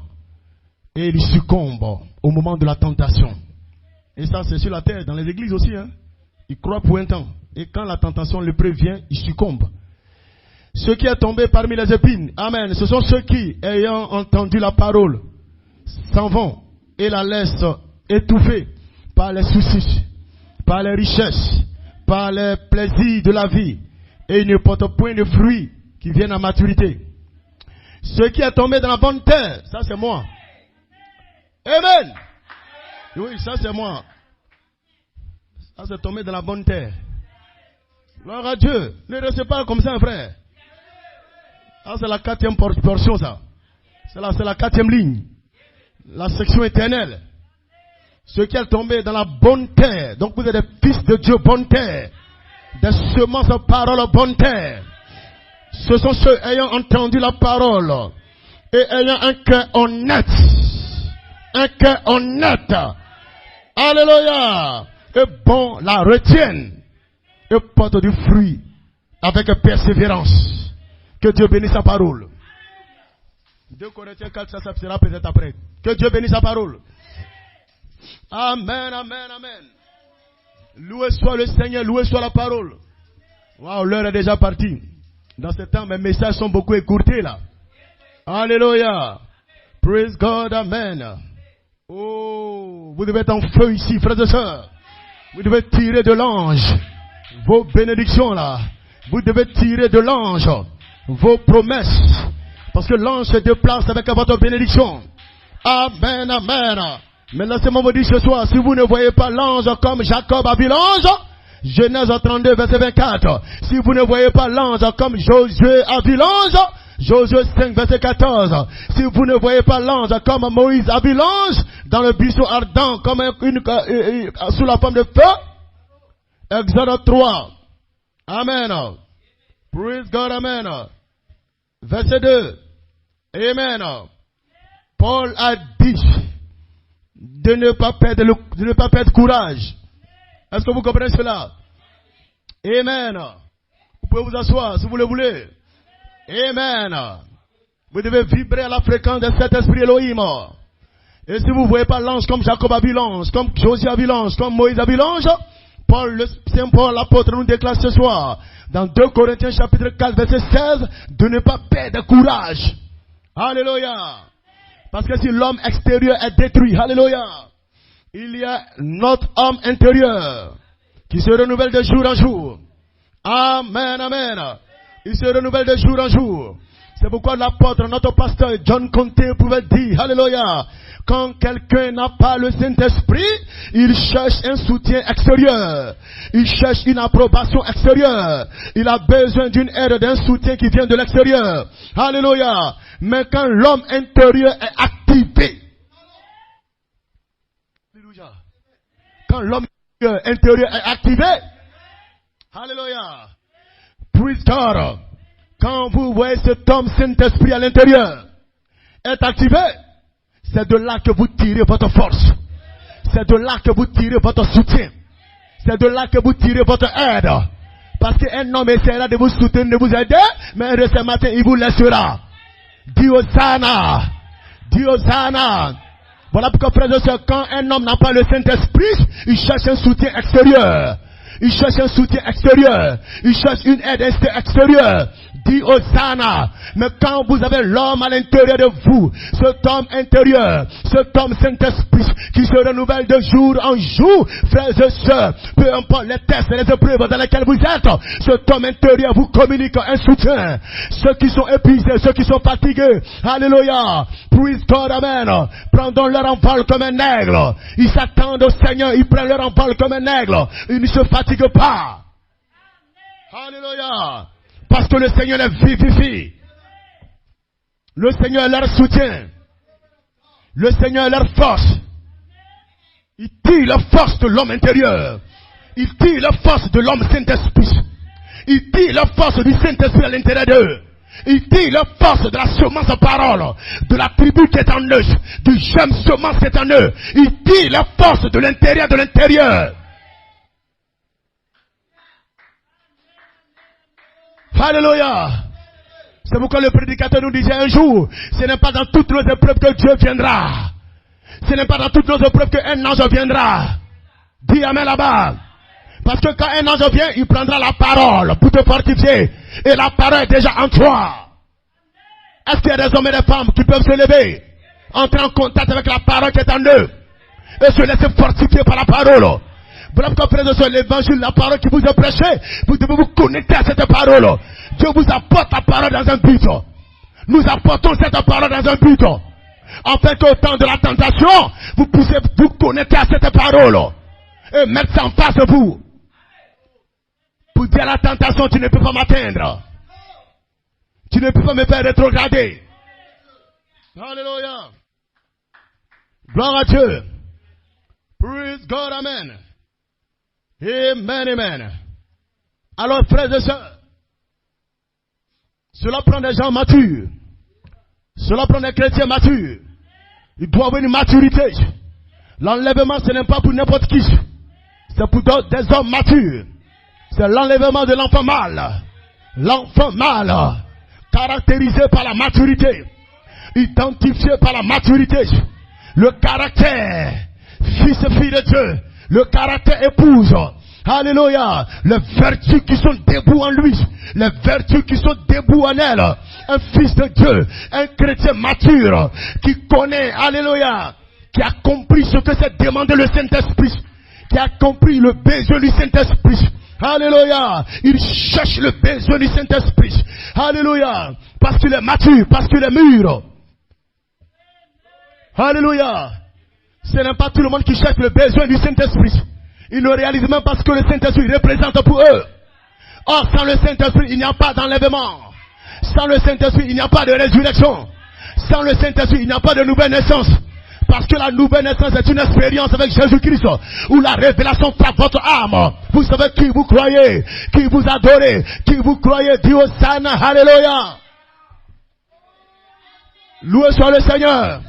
Speaker 1: Et ils succombent au moment de la tentation. Et ça, c'est sur la terre, dans les églises aussi. Hein. Ils croient pour un temps. Et quand la tentation le prévient, ils succombent. Ceux qui sont tombés parmi les épines, amen, ce sont ceux qui, ayant entendu la parole, s'en vont et la laissent étouffer par les soucis, par les richesses, par les plaisirs de la vie, et ils ne portent point de fruits qui viennent à maturité. Ceux qui sont tombés dans la bonne terre, ça c'est moi. Amen. Oui, ça c'est moi. Ça c'est tombé dans la bonne terre. Gloire à Dieu. Ne restez pas comme ça, frère. Ah, c'est la 4e portion, ça. C'est la 4e ligne. La section éternelle. Ceux qui sont tombés dans la bonne terre. Donc vous êtes des fils de Dieu, bonne terre. des semences de parole bonne terre. Ce sont ceux ayant entendu la parole et ayant un cœur honnête. Un cœur honnête. Alléluia. Et bon la retiennent et portent du fruit avec persévérance. Que Dieu bénisse sa parole. 2 Corinthiens 4, ça sera peut-être après. Que Dieu bénisse sa parole. Amen, amen, amen. Loué soit le Seigneur, loué soit la parole. Waouh, l'heure est déjà partie. Dans ce temps, mes messages sont beaucoup écourtés là. Alléluia. Praise God, amen. Oh, vous devez être en feu ici, frères et sœurs. Vous devez tirer de l'ange vos bénédictions là. Vous devez tirer de l'ange vos promesses. Parce que l'ange se déplace avec votre bénédiction. Amen, amen. Mais laissez-moi vous dire ce soir, si vous ne voyez pas l'ange comme Jacob a vu l'ange, Genèse 32, verset 24. Si vous ne voyez pas l'ange comme Josué a vu l'ange, Josué 5, verset 14. Si vous ne voyez pas l'ange comme Moïse a vu l'ange, dans le buisson ardent, comme sous la forme de feu, Exode 3. Amen. Praise God, amen. Verset 2. Amen. Paul a dit de ne pas perdre courage. Est-ce que vous comprenez cela? Amen. Vous pouvez vous asseoir si vous le voulez. Amen. Vous devez vibrer à la fréquence de cet esprit Elohim. Et si vous ne voyez pas l'ange comme Jacob a vu l'ange, comme Josué a vu l'ange, comme Moïse a vu l'ange, Saint Paul l'apôtre nous déclare ce soir, dans 2 Corinthiens chapitre 4 verset 16, de ne pas perdre courage. Alléluia. Parce que si l'homme extérieur est détruit, alléluia, il y a notre homme intérieur qui se renouvelle de jour en jour. Amen, amen. Il se renouvelle de jour en jour. C'est pourquoi l'apôtre, notre pasteur John Conté pouvait dire, alléluia, quand quelqu'un n'a pas le Saint-Esprit, il cherche un soutien extérieur. Il cherche une approbation extérieure. Il a besoin d'une aide, d'un soutien qui vient de l'extérieur. Alléluia. Mais quand l'homme intérieur est activé, alléluia. Quand l'homme intérieur est activé, alléluia. Praise God. Quand vous voyez cet homme Saint-Esprit à l'intérieur est activé, c'est de là que vous tirez votre force. C'est de là que vous tirez votre soutien. C'est de là que vous tirez votre aide. Parce qu'un homme essaiera de vous soutenir, de vous aider, mais ce matin, il vous laissera. Dis Hosanna. Dis Hosanna. Voilà pourquoi, frères et sœurs, quand un homme n'a pas le Saint-Esprit, il cherche un soutien extérieur. Il cherche un soutien extérieur. Il cherche une aide extérieure. Dis Hosanna. Mais quand vous avez l'homme à l'intérieur de vous, cet homme intérieur, cet homme Saint-Esprit qui se renouvelle de jour en jour, frères et sœurs, peu importe les tests et les épreuves dans lesquelles vous êtes, cet homme intérieur vous communique un soutien. Ceux qui sont épuisés, ceux qui sont fatigués, alléluia, praise God, amen, prendront leur envol comme un aigle. Ils s'attendent au Seigneur, ils prennent leur envol comme un aigle. Ils ne se fatiguent pas. Alléluia. Parce que le Seigneur les vivifie. Le Seigneur est leur soutien. Le Seigneur est leur force. Il tire la force de l'homme intérieur. Il tire la force de l'homme Saint-Esprit. Il tire la force du Saint-Esprit à l'intérieur d'eux. Il tire la force de la semence parole, de la tribu qui est en eux, du germe semence qui est en eux. Il tire la force de l'intérieur de l'intérieur. Alléluia. C'est pourquoi le prédicateur nous disait un jour, ce n'est pas dans toutes nos épreuves que Dieu viendra. Ce n'est pas dans toutes nos épreuves qu'un ange viendra. Dis amen là-bas. Parce que quand un ange vient, il prendra la parole pour te fortifier. Et la parole est déjà en toi. Est-ce qu'il y a des hommes et des femmes qui peuvent se lever, entrer en contact avec la parole qui est en eux, et se laisser fortifier par la parole? Voilà pourquoi, frères et sœurs, l'évangile, la parole qui vous est prêchée, vous devez vous connecter à cette parole. Dieu vous apporte la parole dans un but. Nous apportons cette parole dans un but. Afin qu'au temps de la tentation, vous puissiez vous connecter à cette parole. Et mettre ça en face de vous. Pour dire à la tentation, tu ne peux pas m'atteindre. Tu ne peux pas me faire rétrograder. Alléluia. Gloire à Dieu. Praise God, amen. Amen, amen. Alors, frères et sœurs, cela prend des gens matures. Cela prend des chrétiens matures. Il doit avoir une maturité. L'enlèvement, ce n'est pas pour n'importe qui. C'est pour des hommes matures. C'est l'enlèvement de l'enfant mâle. L'enfant mâle, caractérisé par la maturité. Identifié par la maturité. Le caractère, fils-fille de Dieu. Le caractère épouse. Alléluia. Les vertus qui sont debout en lui. Les vertus qui sont debout en elle. Un fils de Dieu. Un chrétien mature. Qui connaît, alléluia. Qui a compris ce que c'est demander le Saint-Esprit. Qui a compris le besoin du Saint-Esprit. Alléluia. Il cherche le besoin du Saint-Esprit. Alléluia. Parce qu'il est mature. Parce qu'il est mûr. Alléluia. Ce n'est pas tout le monde qui cherche le besoin du Saint-Esprit. Ils ne réalisent même pas ce que le Saint-Esprit représente pour eux. Or, sans le Saint-Esprit, il n'y a pas d'enlèvement. Sans le Saint-Esprit, il n'y a pas de résurrection. Sans le Saint-Esprit, il n'y a pas de nouvelle naissance. Parce que la nouvelle naissance est une expérience avec Jésus-Christ où la révélation frappe votre âme. Vous savez qui vous croyez, qui vous adorez, qui vous croyez. Dieu Hosanna, alléluia. Loué soit le Seigneur.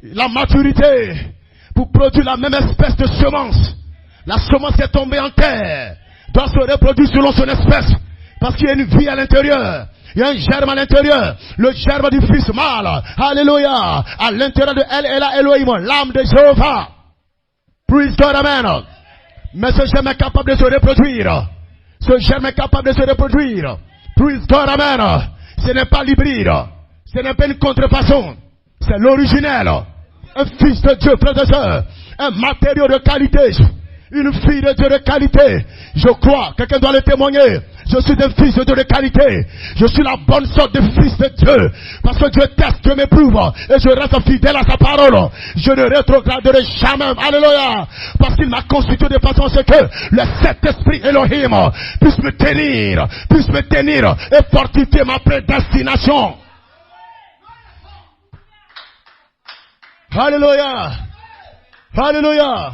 Speaker 1: La maturité pour produire la même espèce de semence. La semence qui est tombée en terre doit se reproduire selon son espèce. Parce qu'il y a une vie à l'intérieur. Il y a un germe à l'intérieur. Le germe du fils mâle. Alléluia. À l'intérieur de elle, elle a Elohim, l'âme de Jéhovah. Praise God, amen. Mais ce germe est capable de se reproduire. Ce germe est capable de se reproduire. Praise God, amen. Ce n'est pas l'hybride. Ce n'est pas une contrefaçon. C'est l'originel. Un fils de Dieu, frères et sœurs. Un matériau de qualité. Une fille de Dieu de qualité. Je crois, quelqu'un doit le témoigner. Je suis un fils de Dieu de qualité. Je suis la bonne sorte de fils de Dieu. Parce que Dieu teste, Dieu m'éprouve. Et je reste fidèle à sa parole. Je ne rétrograderai jamais. Alléluia. Parce qu'il m'a constitué de façon à ce que le Saint-Esprit Elohim puisse me tenir et fortifier ma prédestination. Alléluia. Alléluia.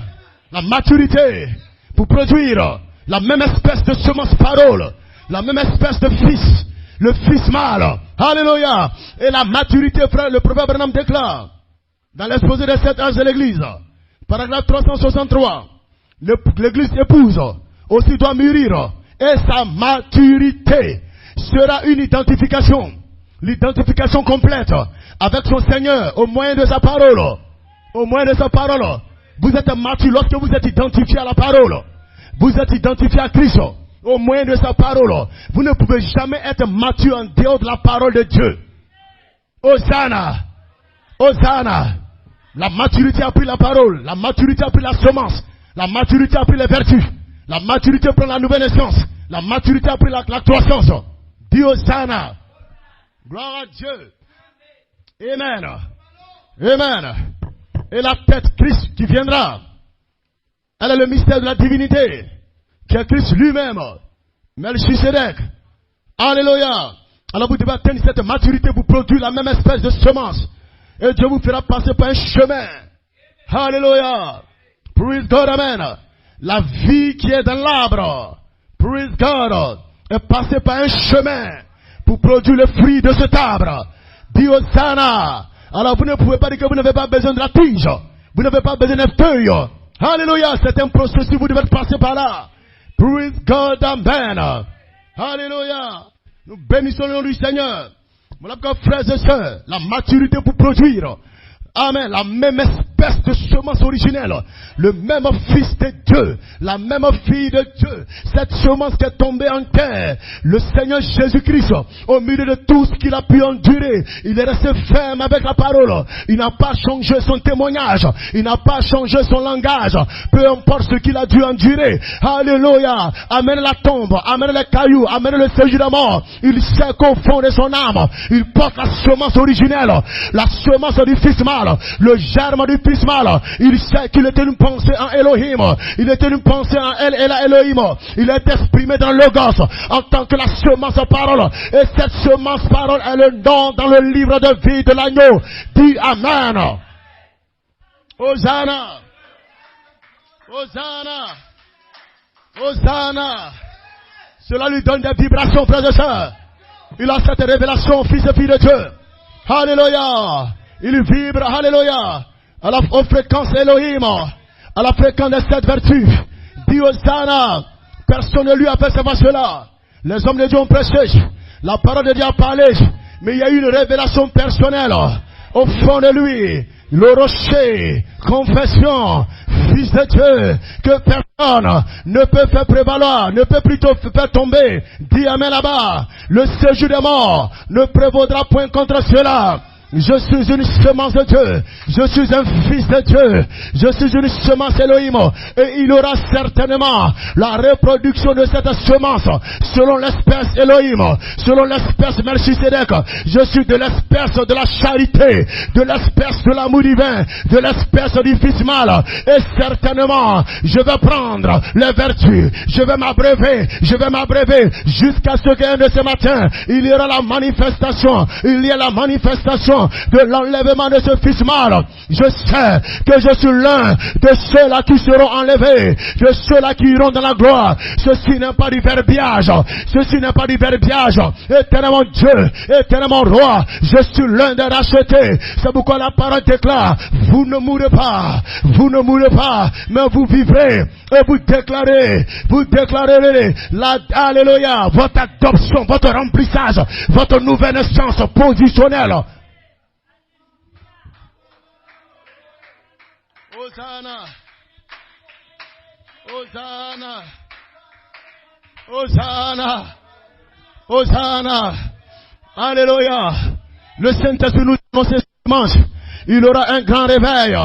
Speaker 1: La maturité pour produire la même espèce de semence parole, la même espèce de fils, le fils mâle. Alléluia. Et la maturité, frère, le prophète Branham déclare dans l'exposé des 7 âges de l'église, paragraphe 363, l'église épouse aussi doit mûrir et sa maturité sera une identification, l'identification complète avec son Seigneur au moyen de sa parole. Au moyen de sa parole. Vous êtes mature lorsque vous êtes identifié à la parole. Vous êtes identifié à Christ au moyen de sa parole. Vous ne pouvez jamais être mature en dehors de la parole de Dieu. Hosanna. Hosanna. La maturité a pris la parole. La maturité a pris la semence. La maturité a pris les vertus. La maturité prend la nouvelle naissance. La maturité a pris la croissance. Dis Hosanna. Gloire à Dieu. Amen. Amen. Et la tête Christ qui viendra. Elle est le mystère de la divinité. Qui est Christ lui-même. Melchisedec. Alléluia. Alors vous devez atteindre cette maturité pour produire la même espèce de semence. Et Dieu vous fera passer par un chemin. Alléluia. Praise God, amen. La vie qui est dans l'arbre. Praise God. Est passée par un chemin pour produire le fruit de cet arbre. Dis Hosanna. Alors vous ne pouvez pas dire que vous n'avez pas besoin de la tige. Vous n'avez pas besoin de feuilles. Alléluia. C'est un processus, vous devez passer par là. Praise God, amen. Alléluia. Nous bénissons le nom du Seigneur. Voilà pourquoi, frères et sœurs, la maturité pour produire. Amen. La même espèce de semence originelle. Le même fils de Dieu. La même fille de Dieu. Cette semence qui est tombée en terre. Le Seigneur Jésus-Christ, au milieu de tout ce qu'il a pu endurer, il est resté ferme avec la parole. Il n'a pas changé son témoignage. Il n'a pas changé son langage. Peu importe ce qu'il a dû endurer. Alléluia. Amène la tombe. Amène les cailloux. Amène le séjour de mort. Il sait qu'au fond de son âme, il porte la semence originelle. La semence du fils mâle. Le germe du fils mâle. Il sait qu'il était une pensée en Elohim. Il était une pensée en El Elohim. Il est exprimé dans le Logos en tant que la semence parole. Et cette semence parole est le nom dans le livre de vie de l'agneau. Dis Amen. Hosanna. Hosanna. Hosanna. Cela lui donne des vibrations, frères et sœurs. Il a cette révélation, fils et fille de Dieu. Alléluia. Il vibre, alléluia, aux fréquences Elohim, à la fréquence de cette vertu. Dit Hosanna. Personne ne lui a fait savoir cela. Les hommes de Dieu ont prêché. La parole de Dieu a parlé. Mais il y a eu une révélation personnelle au fond de lui. Le rocher, confession, fils de Dieu, que personne ne peut faire prévaloir, ne peut plutôt faire tomber. Dis amen là-bas. Le séjour des morts ne prévaudra point contre cela. Je suis une semence de Dieu. Je suis un fils de Dieu. Je suis une semence Elohim. Et il aura certainement la reproduction de cette semence selon l'espèce Elohim, selon l'espèce Melchisedec. Je suis de l'espèce de la charité, de l'espèce de l'amour divin, de l'espèce du fils mâle. Et certainement, je vais prendre les vertus. Je vais m'abreuver jusqu'à ce qu'un de ce matin, il y aura la manifestation. Il y a la manifestation de l'enlèvement de ce fils mâle. Je sais que je suis l'un de ceux-là qui seront enlevés, de ceux-là qui iront dans la gloire. Ceci n'est pas du verbiage. Ceci n'est pas du verbiage. Éternellement Dieu, éternellement roi, je suis l'un des rachetés. C'est pourquoi la parole déclare, vous ne mourrez pas, mais vous vivrez et vous déclarerez la, alléluia, votre adoption, votre remplissage, votre nouvelle naissance positionnelle. Hosanna, Hosanna, Hosanna, Hosanna, alléluia. Le Saint-Esprit nous annonce ce dimanche, il aura un grand réveil,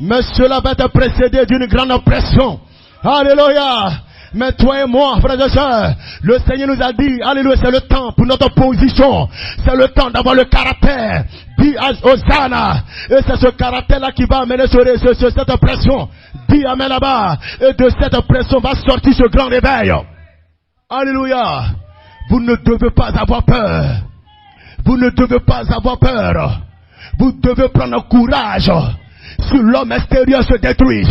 Speaker 1: mais cela va être précédé d'une grande oppression. Alléluia. Mais toi et moi, frères et sœurs, le Seigneur nous a dit, alléluia, c'est le temps pour notre position. C'est le temps d'avoir le caractère. Dis Hosanna. Et c'est ce caractère-là qui va amener cette pression. Dis amen là-bas. Et de cette pression va sortir ce grand réveil. Alléluia. Vous ne devez pas avoir peur. Vous ne devez pas avoir peur. Vous devez prendre courage. Si l'homme extérieur se détruit,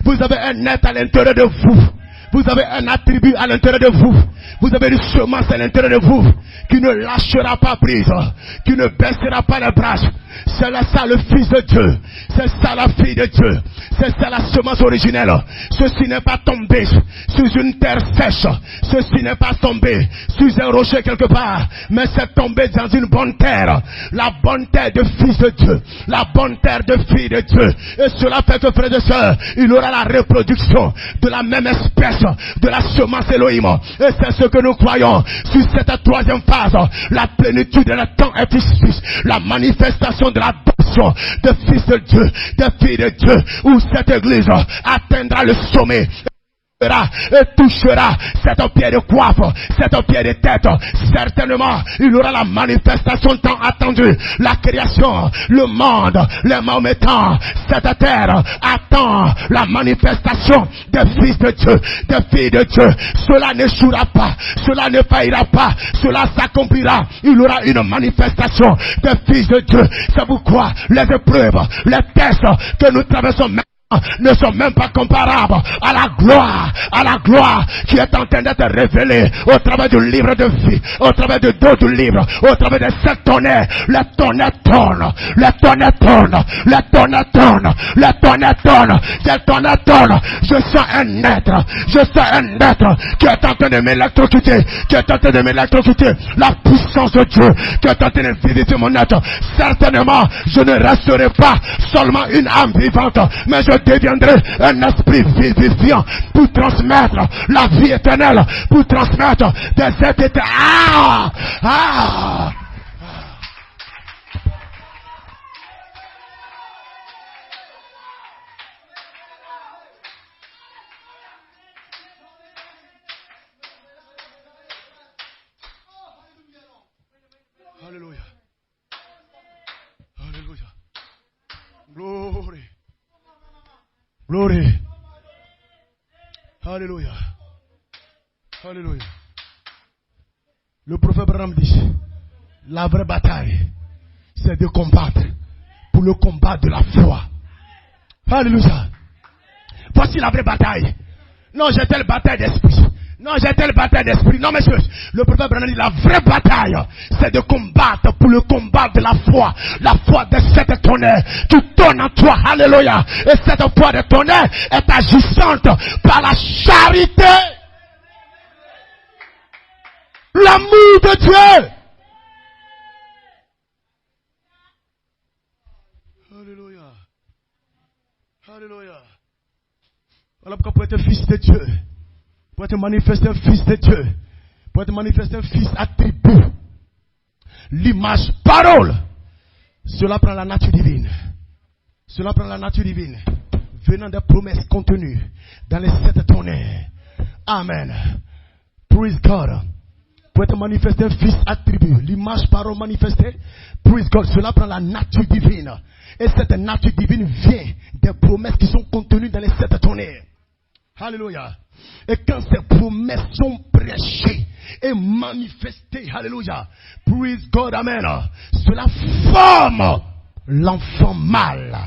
Speaker 1: vous avez un être à l'intérieur de vous. Vous avez un attribut à l'intérieur de vous. Vous avez une semence à l'intérieur de vous qui ne lâchera pas prise, qui ne baissera pas les bras. C'est ça le Fils de Dieu. C'est ça la fille de Dieu. C'est ça la semence originelle. Ceci n'est pas tombé sur une terre sèche. Ceci n'est pas tombé sur un rocher quelque part. Mais c'est tombé dans une bonne terre. La bonne terre de Fils de Dieu. La bonne terre de fille de Dieu. Et cela fait que, frères et sœurs, il aura la reproduction de la même espèce, de la semence Elohim. Et c'est ce que nous croyons sur cette troisième phase. La plénitude de la temps est ici. La manifestation de l'adoption de fils de Dieu, de filles de Dieu, où cette église atteindra le sommet et touchera cette pierre de coiffe, cette pierre de tête. Certainement, il aura la manifestation tant attendue. La création, le monde, les Mahométans, cette terre attend la manifestation des fils de Dieu, des filles de Dieu. Cela n'échouera pas, cela ne faillira pas, cela s'accomplira. Il aura une manifestation des fils de Dieu. C'est pourquoi les épreuves, les tests que nous traversons ne sont même pas comparables à la gloire qui est en train d'être révélée au travers du livre de vie, au travers de d'autres livres, au travers de sept tonnerres. Les tonnerres tournent, les tonnerres tournent, les tonnerres tournent, les tonnerres tournent, les tonnerres tournent. Je sens un être qui est en train de m'électrocuter, la puissance de Dieu qui est en train de visiter mon être. Certainement, je ne resterai pas seulement une âme vivante, mais je deviendrai un esprit vivifiant pour transmettre la vie éternelle, pour transmettre des êtres éternels. Alléluia. Alléluia. Glory. Glory. Alléluia. Alléluia. Le prophète Branham dit, la vraie bataille, c'est de combattre pour le combat de la foi. Alléluia. Voici la vraie bataille. Non, j'ai telle bataille d'esprit. Non, j'ai telle bataille d'esprit. Non, monsieur, le prophète Branham dit la vraie bataille, c'est de combattre pour le combat de la foi de cette tonnerre qui tourne en toi. Alléluia. Et cette foi de tonnerre est agissante par la charité. L'amour de Dieu. Alléluia. Alléluia. Voilà pourquoi pour être fils de Dieu, pour être manifesté un fils de Dieu, pour être manifesté un fils attribut, l'image, parole, cela prend la nature divine. Cela prend la nature divine, venant des promesses contenues dans les 7 tonnerres. Amen. Praise God. Pour être manifesté un fils attribut, l'image, parole manifestée, praise God, cela prend la nature divine. Et cette nature divine vient des promesses qui sont contenues dans les 7 tonnerres. Alléluia. Et quand ces promesses sont prêchées et manifestées, alléluia, praise God, amen, cela forme l'enfant mâle.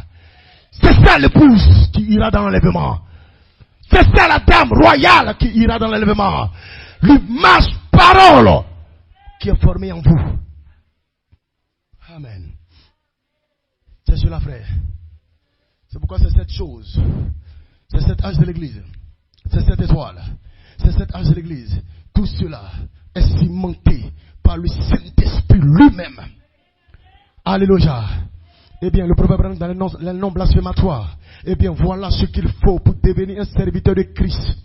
Speaker 1: C'est ça l'épouse qui ira dans l'enlèvement. C'est ça la dame royale qui ira dans l'enlèvement. L'image parole qui est formée en vous. Amen. C'est cela, frère. C'est pourquoi c'est cette chose. C'est cet âge de l'église. C'est cette étoile. C'est cet âge de l'église. Tout cela est cimenté par le Saint-Esprit lui-même. Alléluia. Eh bien, le proverbe dans les noms blasphématoires. Eh bien, voilà ce qu'il faut pour devenir un serviteur de Christ.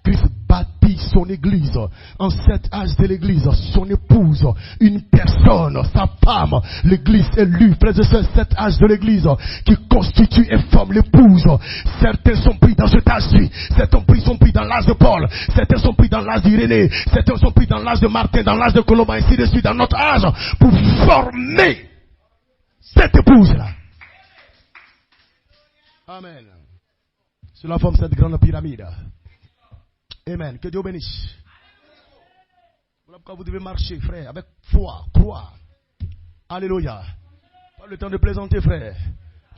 Speaker 1: Christ bâtit son église, en cet âge de l'église, son épouse, une personne, sa femme, l'église élue, frères et sœurs, cet âge de l'église qui constitue et forme l'épouse. Certains sont pris dans cet âge-ci, certains sont pris dans l'âge de Paul, certains sont pris dans l'âge d'Irénée, certains sont pris dans l'âge de Martin, dans l'âge de Colomb, ainsi de suite, dans notre âge, pour former cette épouse-là. Amen. Cela forme cette grande pyramide. Amen. Que Dieu bénisse. Voilà pourquoi vous devez marcher, frère, avec foi, croire. Alléluia. Pas le temps de plaisanter, frère.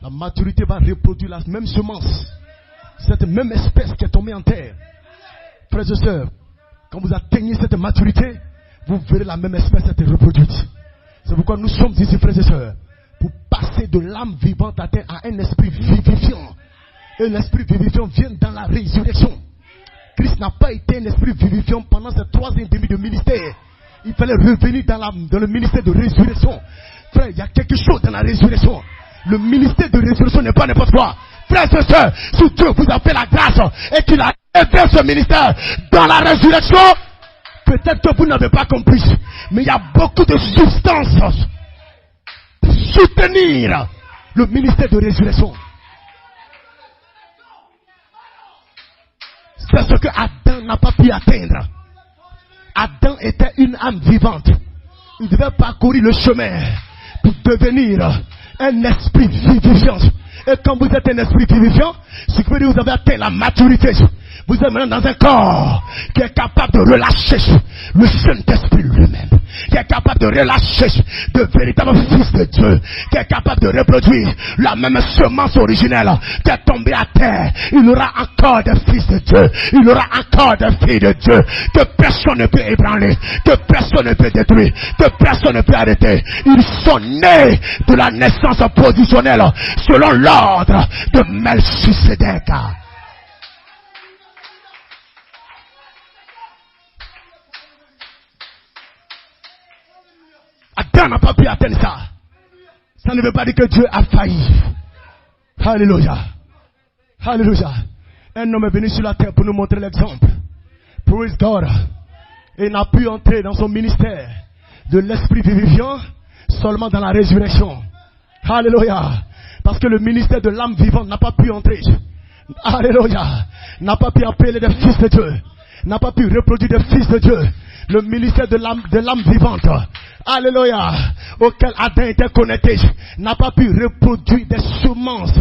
Speaker 1: La maturité va reproduire la même semence. Cette même espèce qui est tombée en terre. Frères et sœurs, quand vous atteignez cette maturité, vous verrez la même espèce être reproduite. C'est pourquoi nous sommes ici, frères et sœurs, pour passer de l'âme vivante à un esprit vivifiant. Et l'esprit vivifiant vient dans la résurrection. Christ n'a pas été un esprit vivifiant pendant ces 3 ans et demi de ministère. Il fallait revenir dans le ministère de résurrection. Frère, il y a quelque chose dans la résurrection. Le ministère de résurrection n'est pas n'importe quoi. Frères et sœurs, si Dieu vous a fait la grâce et qu'il a élevé ce ministère dans la résurrection, peut-être que vous n'avez pas compris. Mais il y a beaucoup de substances pour soutenir le ministère de résurrection. C'est ce que Adam n'a pas pu atteindre. Adam était une âme vivante. Il devait parcourir le chemin pour devenir un esprit vivifiant. Et quand vous êtes un esprit vivifiant, c'est que vous avez atteint la maturité. Vous êtes maintenant dans un corps qui est capable de relâcher le Saint-Esprit lui-même, qui est capable de relâcher de véritables fils de Dieu, qui est capable de reproduire la même semence originelle qui est tombée à terre. Il aura encore des fils de Dieu, il aura encore des filles de Dieu, que personne ne peut ébranler, que personne ne peut détruire, que personne ne peut arrêter. Ils sont nés de la naissance positionnelle selon l'ordre de Melchisedec. Adam n'a pas pu atteindre ça. Ça ne veut pas dire que Dieu a failli. Alléluia. Alléluia. Un homme est venu sur la terre pour nous montrer l'exemple. Praise God. Et il n'a pu entrer dans son ministère de l'esprit vivifiant seulement dans la résurrection. Alléluia. Parce que le ministère de l'âme vivante n'a pas pu entrer. Alléluia. N'a pas pu appeler des fils de Dieu. N'a pas pu reproduire des fils de Dieu. Le ministère de l'âme vivante, alléluia, auquel Adam était connecté, n'a pas pu reproduire des semences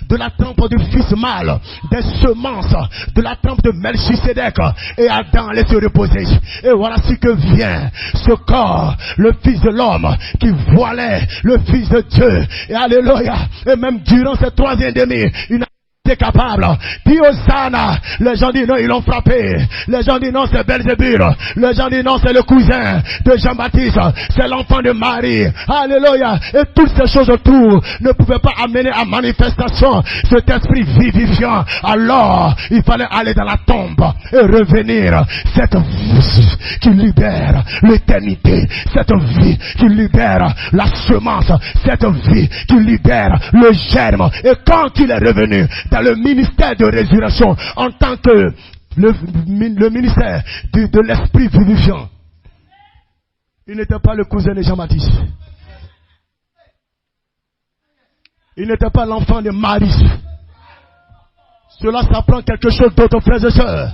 Speaker 1: de la trempe du fils mâle, des semences de la trempe de Melchisedec, et Adam allait se reposer. Et voilà ce que vient ce corps, le fils de l'homme, qui voilait le fils de Dieu, et alléluia, et même durant ces 3 ans et demi, il n'a t'es capable. Dis Hosanna. Les gens disent non, ils l'ont frappé. Les gens disent non, c'est Belzébul. Les gens disent non, c'est le cousin de Jean-Baptiste. C'est l'enfant de Marie. Alléluia. Et toutes ces choses autour ne pouvaient pas amener à manifestation cet esprit vivifiant. Alors, il fallait aller dans la tombe et revenir. Cette vie qui libère l'éternité. Cette vie qui libère la semence. Cette vie qui libère le germe. Et quand il est revenu dans le ministère de résurrection en tant que le ministère de l'esprit vivifiant, il n'était pas le cousin de Jean-Baptiste. Il n'était pas l'enfant de Marie. Cela s'apprend quelque chose d'autre, frères et sœurs.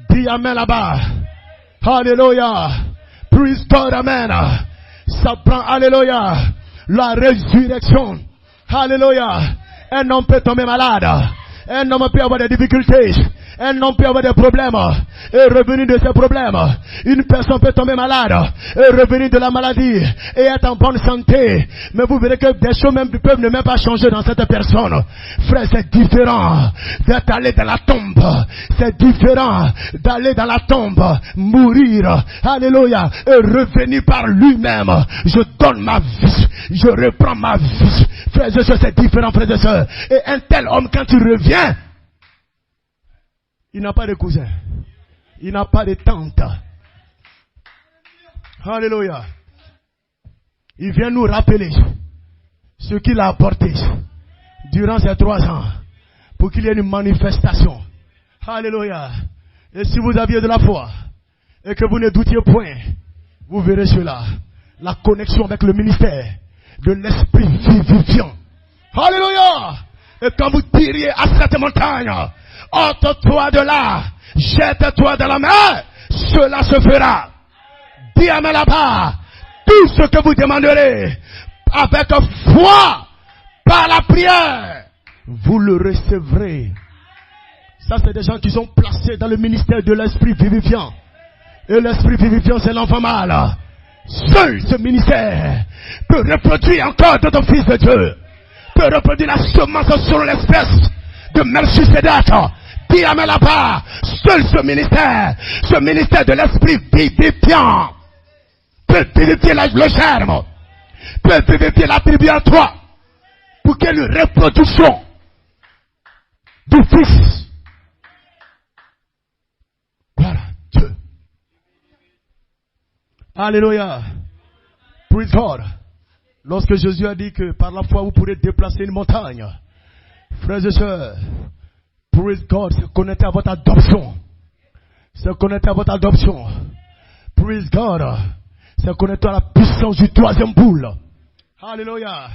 Speaker 1: Dis amen là-bas. Alléluia. Praise God, amen. Ça prend, alléluia, la résurrection. Alléluia. Un homme peut tomber malade. Un homme peut avoir des difficultés. Un homme peut avoir des problèmes et revenir de ses problèmes. Une personne peut tomber malade et revenir de la maladie et être en bonne santé. Mais vous verrez que des choses même peuvent ne même pas changer dans cette personne. Frère, c'est différent d'être allé dans la tombe. C'est différent d'aller dans la tombe, mourir, alléluia, et revenir par lui-même. Je donne ma vie, je reprends ma vie. Frères et sœurs, c'est différent, frères et sœurs. Et un tel homme, quand il revient, il n'a pas de cousin. Il n'a pas de tante. Alléluia. Il vient nous rappeler ce qu'il a apporté durant ces 3 ans pour qu'il y ait une manifestation. Alléluia. Et si vous aviez de la foi et que vous ne doutiez point, vous verrez cela. La connexion avec le ministère de l'esprit vivifiant. Alléluia. Et quand vous diriez à cette montagne, ôte-toi de là, jette-toi dans la mer, cela se fera. Dis amen là-bas. Tout ce que vous demanderez avec foi, par la prière, vous le recevrez. Ça, c'est des gens qui sont placés dans le ministère de l'esprit vivifiant. Et l'esprit vivifiant, c'est l'enfant mâle. Seul ce ministère peut reproduire encore d'autres fils de Dieu. Peut reproduire la semence selon l'espèce de Melchisédek. Dis amen là-bas. Seul ce ministère de l'esprit vivifiant, peut vivifier le germe, peut vivifier la tribu en toi, pour qu'il y ait une reproduction du Fils. Voilà, Dieu. Alléluia. Praise God. Lorsque Jésus a dit que par la foi vous pourrez déplacer une montagne, frères et sœurs, praise God, c'est connecté à votre adoption. C'est connecté à votre adoption. Praise God. C'est connecté à la puissance du 3e boule. Alléluia.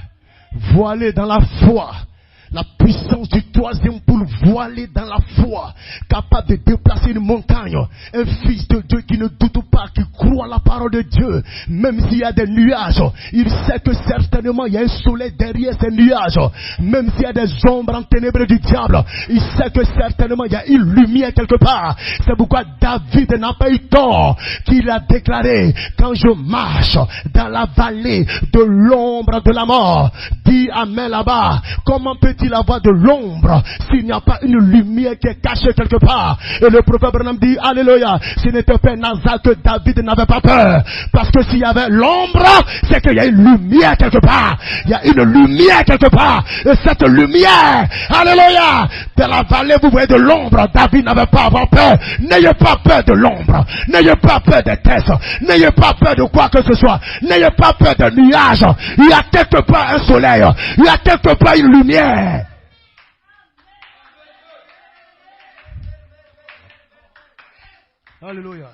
Speaker 1: Voilé dans la foi. La puissance du 3e boule voilé dans la foi, capable de déplacer une montagne. Un fils de Dieu qui ne doute pas, qui croit à la parole de Dieu. Même s'il y a des nuages, il sait que certainement il y a un soleil derrière ces nuages. Même s'il y a des ombres en ténèbres du diable, il sait que certainement il y a une lumière quelque part. C'est pourquoi David n'a pas eu tort qu'il a déclaré: quand je marche dans la vallée de l'ombre de la mort, dis amen là-bas. Comment peut-il avoir de l'ombre s'il n'y a pas une lumière qui est cachée quelque part? Et le prophète Branham dit, alléluia, ce n'était pas Nazareth que David n'avait pas peur, parce que s'il y avait l'ombre, c'est qu'il y a une lumière quelque part. Il y a une lumière quelque part, et cette lumière, alléluia, dans la vallée vous voyez de l'ombre, David n'avait pas à avoir peur. N'ayez pas peur de l'ombre, n'ayez pas peur des tests, n'ayez pas peur de quoi que ce soit, n'ayez pas peur de nuages. Il y a quelque part un soleil, il y a quelque part une lumière. Alléluia.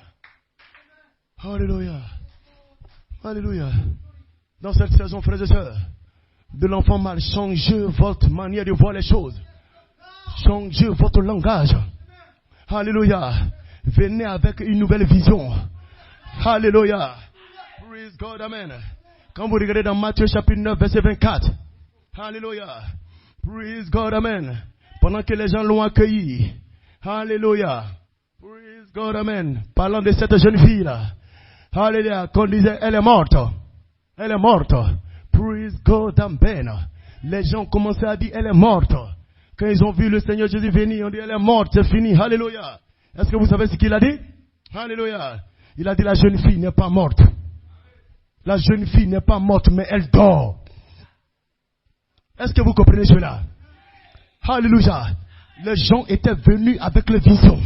Speaker 1: Alléluia. Alléluia. Dans cette saison, frères et sœurs, de l'enfant mâle, changez votre manière de voir les choses. Changez votre langage. Alléluia. Venez avec une nouvelle vision. Alléluia. Praise God, amen. Quand vous regardez dans Matthieu chapitre 9, verset 24. Alléluia. Praise God, amen. Pendant que les gens l'ont accueilli. Alléluia. Praise God, amen. Parlant de cette jeune fille-là. Alléluia. Qu'on disait, elle est morte. Elle est morte. Praise God, amen. Les gens commençaient à dire, elle est morte. Quand ils ont vu le Seigneur Jésus venir, on dit elle est morte, c'est fini. Alléluia. Est-ce que vous savez ce qu'il a dit? Alléluia. Il a dit la jeune fille n'est pas morte. La jeune fille n'est pas morte, mais elle dort. Est-ce que vous comprenez cela? Alléluia. Les gens étaient venus avec leur vision.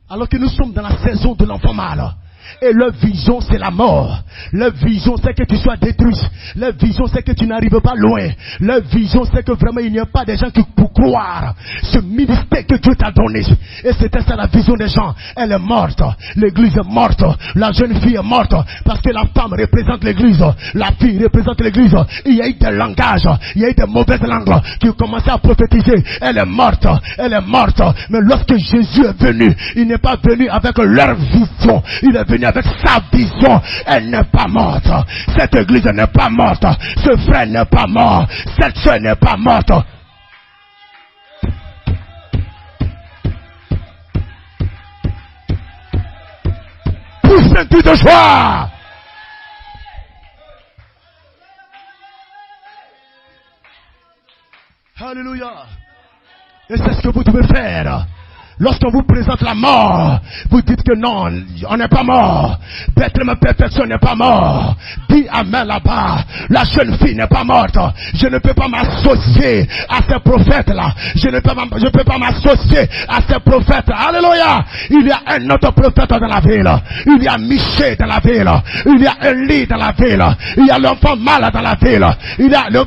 Speaker 1: Alors que nous sommes dans la saison de l'enfant mâle. Et leur vision, c'est la mort. Leur vision, c'est que tu sois détruit. Leur vision, c'est que tu n'arrives pas loin. Leur vision, c'est que vraiment, il n'y a pas des gens qui pour croire ce ministère que Dieu t'a donné. Et c'était ça la vision des gens. Elle est morte. L'église est morte. La jeune fille est morte. Parce que la femme représente l'église. La fille représente l'église. Il y a eu des langages. Il y a eu des mauvaises langues qui ont commencé à prophétiser. Elle est morte. Elle est morte. Mais lorsque Jésus est venu, il n'est pas venu avec leur vision. Il est venu avec sa vision. Elle n'est pas morte. Cette église n'est pas morte. Ce frère n'est pas mort. Cette soeur n'est pas morte. Pousse un cri de joie. Alléluia. Et c'est ce que vous devez faire. Lorsqu'on vous présente la mort, vous dites que non, on n'est pas mort. Bethléem Perfection n'est pas mort. Dis amen là-bas. La jeune fille n'est pas morte. Je ne peux pas m'associer à ces prophètes-là. Je ne peux pas m'associer à ces prophètes. Alléluia. Il y a un autre prophète dans la ville. Il y a Michée dans la ville. Il y a Élie dans la ville. Il y a l'enfant mâle dans la ville. Il y a le...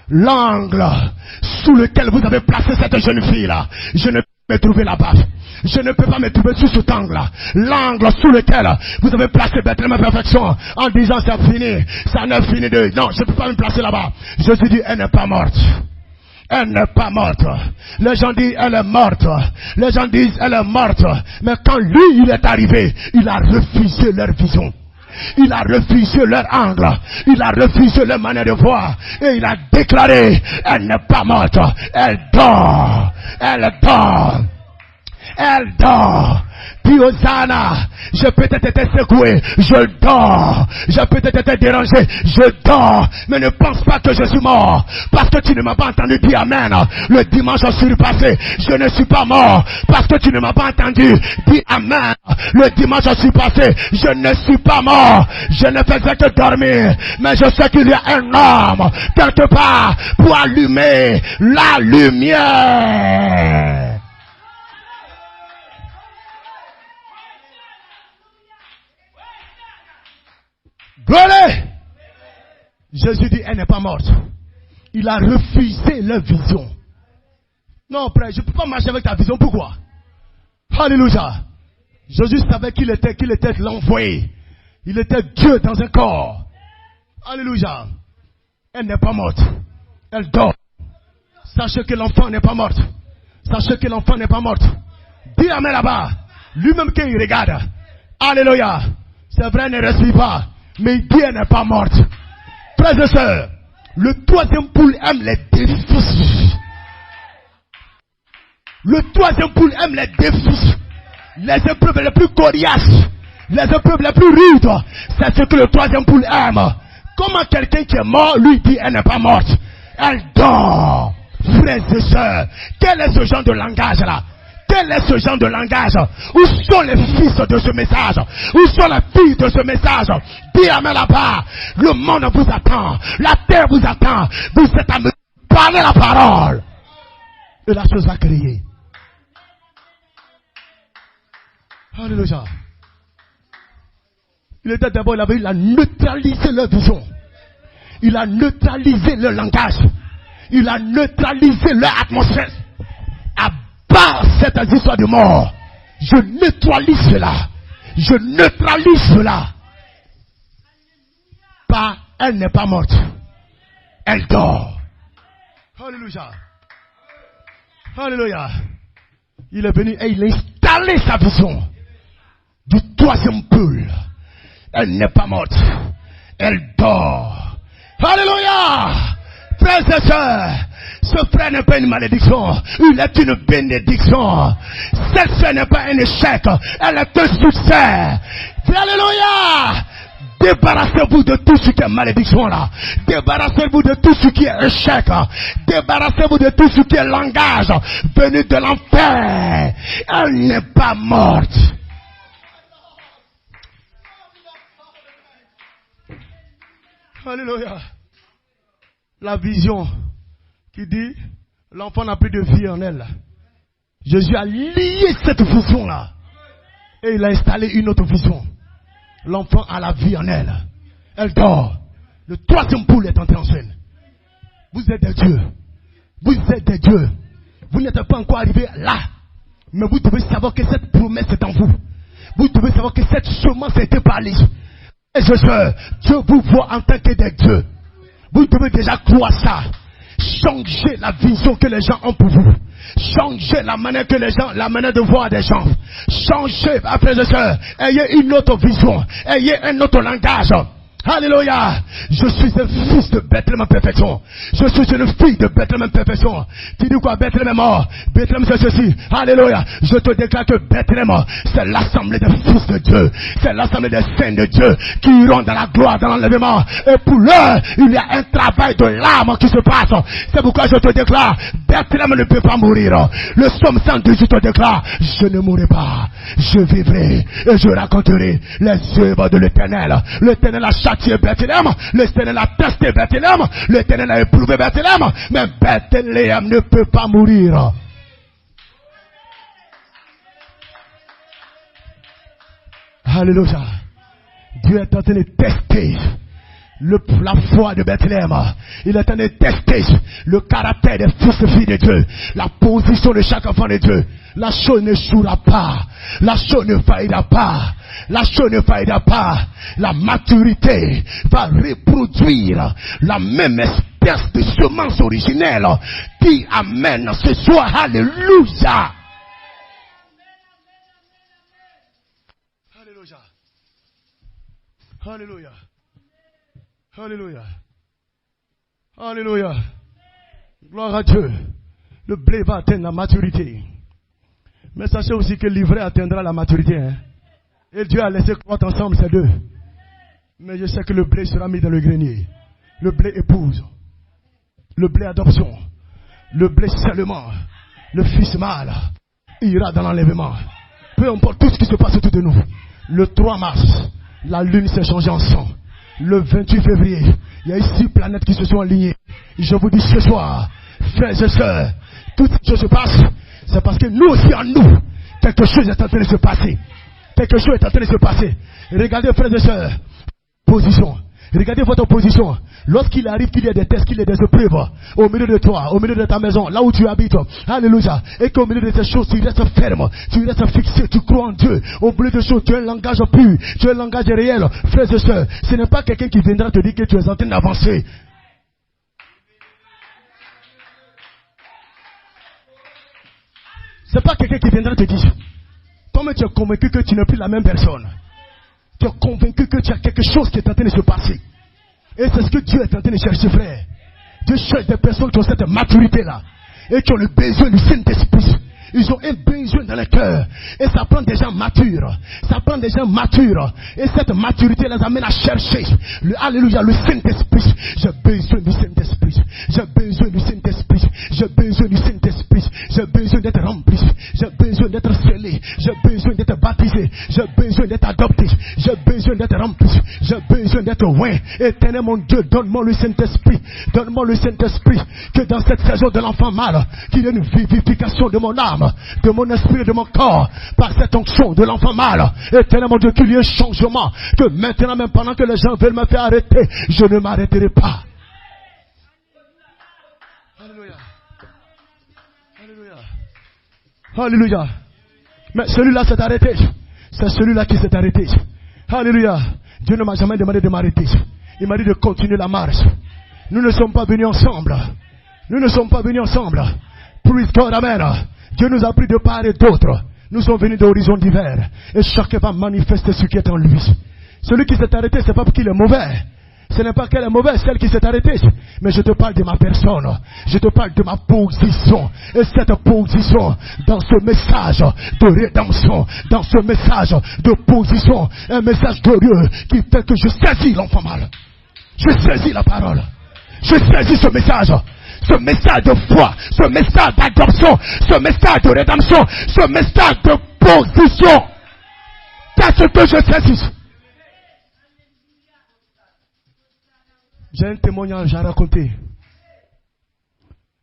Speaker 1: L'angle sous lequel vous avez placé cette jeune fille-là, je ne peux pas me trouver là-bas. Je ne peux pas me trouver sous cet angle-là. L'angle sous lequel vous avez placé Bethléem Perfection en disant c'est fini, ça n'est fini de... Non, je ne peux pas me placer là-bas. Je suis dit, elle n'est pas morte. Elle n'est pas morte. Les gens disent elle est morte. Les gens disent elle est morte. Mais quand lui, il est arrivé, il a refusé leur vision. Il a refusé leur angle. Il a refusé leur manière de voir. Et il a déclaré, elle n'est pas morte. Elle dort. Elle dort. Elle dort. Dis Hosanna, je peux peut-être être secoué, je dors. Je peux peut-être être dérangé, je dors. Mais ne pense pas que je suis mort. Parce que tu ne m'as pas entendu dire amen. Le dimanche surpassé, je ne suis pas mort. Parce que tu ne m'as pas entendu dire amen. Le dimanche surpassé, je ne suis pas mort. Je ne faisais que dormir. Mais je sais qu'il y a un homme quelque part pour allumer la lumière. Gloire! Jésus dit, elle n'est pas morte. Il a refusé leur vision. Non, frère, je ne peux pas marcher avec ta vision. Pourquoi? Alléluia. Jésus savait qu'il était l'envoyé. Il était Dieu dans un corps. Alléluia. Elle n'est pas morte. Elle dort. Sachez que l'enfant n'est pas morte. Sachez que l'enfant n'est pas morte. Dis amen là-bas. Lui-même qui regarde. Alléluia. C'est vrai, ne respire pas. Mais il dit elle n'est pas morte. Frères et sœurs, le troisième poule aime les défis. Le troisième poule aime les défis. Les épreuves les plus coriaces, les épreuves les plus rudes, c'est ce que le troisième poule aime. Comment quelqu'un qui est mort, lui dit elle n'est pas morte. Elle dort. Frères et sœurs, quel est ce genre de langage là? Quel est ce genre de langage? Où sont les fils de ce message? Où sont les filles de ce message? Dis amen là-bas. Le monde vous attend. La terre vous attend. Vous êtes à me parler la parole. Et la chose va crier. Alléluia. Il était d'abord, il a neutralisé leur vision. Il a neutralisé leur langage. Il a neutralisé leur atmosphère. Par cette histoire de mort, je neutralise cela. Je neutralise cela. Pas, elle n'est pas morte. Elle dort. Alléluia. Alléluia. Il est venu et il a installé sa vision du troisième poule. Elle n'est pas morte. Elle dort. Alléluia. Frères et sœurs, Ce frère n'est pas une malédiction, il est une bénédiction. Cette fille n'est pas un échec, elle est un succès. Alléluia. Débarrassez-vous de tout ce qui est malédiction là. Débarrassez-vous de tout ce qui est échec. Débarrassez-vous de tout ce qui est langage venu de l'enfer. Elle n'est pas morte. Alléluia. La vision qui dit l'enfant n'a plus de vie en elle. Jésus a lié cette vision là et il a installé une autre vision. L'enfant a la vie en elle. Elle dort. Le troisième poule est entré en scène. Vous êtes des dieux. Vous êtes des dieux. Vous n'êtes pas encore arrivé là. Mais vous devez savoir que cette promesse est en vous. Vous devez savoir que cette semence a été parlée. Et Dieu vous voit en tant que des dieux. Vous devez déjà croire ça. Changez la vision que les gens ont pour vous. Changez la manière que les gens, la manière de voir des gens. Changez, frères et sœurs. Ayez une autre vision. Ayez un autre langage. Alléluia. Je suis un fils de Bethléem en perfection. Je suis une fille de Bethléem en perfection. Tu dis quoi? Bethléem est mort. Bethléem c'est ceci. Alléluia. Je te déclare que Bethléem c'est l'assemblée des fils de Dieu. C'est l'assemblée des saints de Dieu qui iront dans la gloire, dans l'enlèvement. Et pour eux, il y a un travail de l'âme qui se passe. C'est pourquoi je te déclare, Bethléem ne peut pas mourir. Le psaume 118 te déclare, je ne mourrai pas. Je vivrai et je raconterai les œuvres de l'Éternel. L'Éternel a châtié Bethléem, l'Éternel a testé Bethléem, l'Éternel a éprouvé Bethléem, mais Bethléem ne peut pas mourir. Alléluia. Dieu est en train de tester la foi de Bethléem. Il est en train de tester le caractère des fils et filles de Dieu, la position de chaque enfant de Dieu. La chose ne jouera pas, la chose ne faillira pas, la chose ne faillira pas. La maturité va reproduire la même espèce de semence originelle qui amène ce soir. Alléluia. Alléluia. Alléluia. Alléluia. Alléluia. Gloire à Dieu. Le blé va atteindre la maturité. Mais sachez aussi que l'ivraie atteindra la maturité. Hein? Et Dieu a laissé croître ensemble ces deux. Mais je sais que le blé sera mis dans le grenier. Le blé épouse. Le blé adoption. Le blé seulement. Le fils mâle ira dans l'enlèvement. Peu importe tout ce qui se passe autour de nous. Le 3 mars, la lune s'est changée en sang. Le 28 février, il y a eu 6 planètes qui se sont alignées. Et je vous dis ce soir, frères et sœurs, toutes ces choses se passent. C'est parce que nous aussi en nous, quelque chose est en train de se passer. Quelque chose est en train de se passer. Regardez, frères et sœurs, position. Regardez votre position. Lorsqu'il arrive qu'il y a des tests, qu'il y a des épreuves au milieu de toi, au milieu de ta maison, là où tu habites, alléluia, et qu'au milieu de ces choses, tu restes ferme, tu restes fixé, tu crois en Dieu. Au milieu de choses, tu as un langage pur, tu as un langage réel. Frères et sœurs, ce n'est pas quelqu'un qui viendra te dire que tu es en train d'avancer. Ce n'est pas quelqu'un qui viendra te dire. Toi-même, tu es convaincu que tu n'es plus la même personne. Tu es convaincu que tu as quelque chose qui est en train de se passer. Et c'est ce que Dieu est en train de chercher, frère. Dieu cherche des personnes qui ont cette maturité-là. Et qui ont le besoin du Saint-Esprit. Ils ont un besoin dans le cœur. Et ça prend des gens matures. Ça prend des gens matures. Et cette maturité les amène à chercher alléluia, le Saint-Esprit. J'ai besoin du Saint-Esprit. J'ai besoin du Saint-Esprit. J'ai besoin du Saint-Esprit. J'ai besoin d'être rempli. J'ai besoin d'être scellé. J'ai besoin d'être baptisé. J'ai besoin d'être adopté. J'ai besoin d'être rempli. J'ai besoin d'être oint. Éternel mon Dieu, donne-moi le Saint-Esprit. Donne-moi le Saint-Esprit. Que dans cette saison de l'enfant mâle, qu'il y ait une vivification de mon âme, de mon esprit et de mon corps, par cette onction de l'enfant mâle. Éternel mon Dieu, qu'il y ait un changement, que maintenant même pendant que les gens veulent me faire arrêter, je ne m'arrêterai pas. Alléluia. Alléluia. Alléluia. Mais celui-là s'est arrêté. C'est celui-là qui s'est arrêté. Alléluia. Dieu ne m'a jamais demandé de m'arrêter. Il m'a dit de continuer la marche. Nous ne sommes pas venus ensemble. Nous ne sommes pas venus ensemble. Praise God, amen. Dieu nous a pris de part et d'autre. Nous sommes venus d'horizons divers. Et chacun va manifester ce qui est en lui. Celui qui s'est arrêté, c'est pas parce qu'il est mauvais. Ce n'est pas qu'elle est mauvaise, celle qui s'est arrêtée. Mais je te parle de ma personne. Je te parle de ma position. Et cette position, dans ce message de rédemption, dans ce message de position, un message glorieux qui fait que je saisis l'enfant mal. Je saisis la parole. Je saisis ce message de foi, ce message d'adoption, ce message de rédemption, ce message de position. C'est ce que je saisis. J'ai un témoignage à raconter.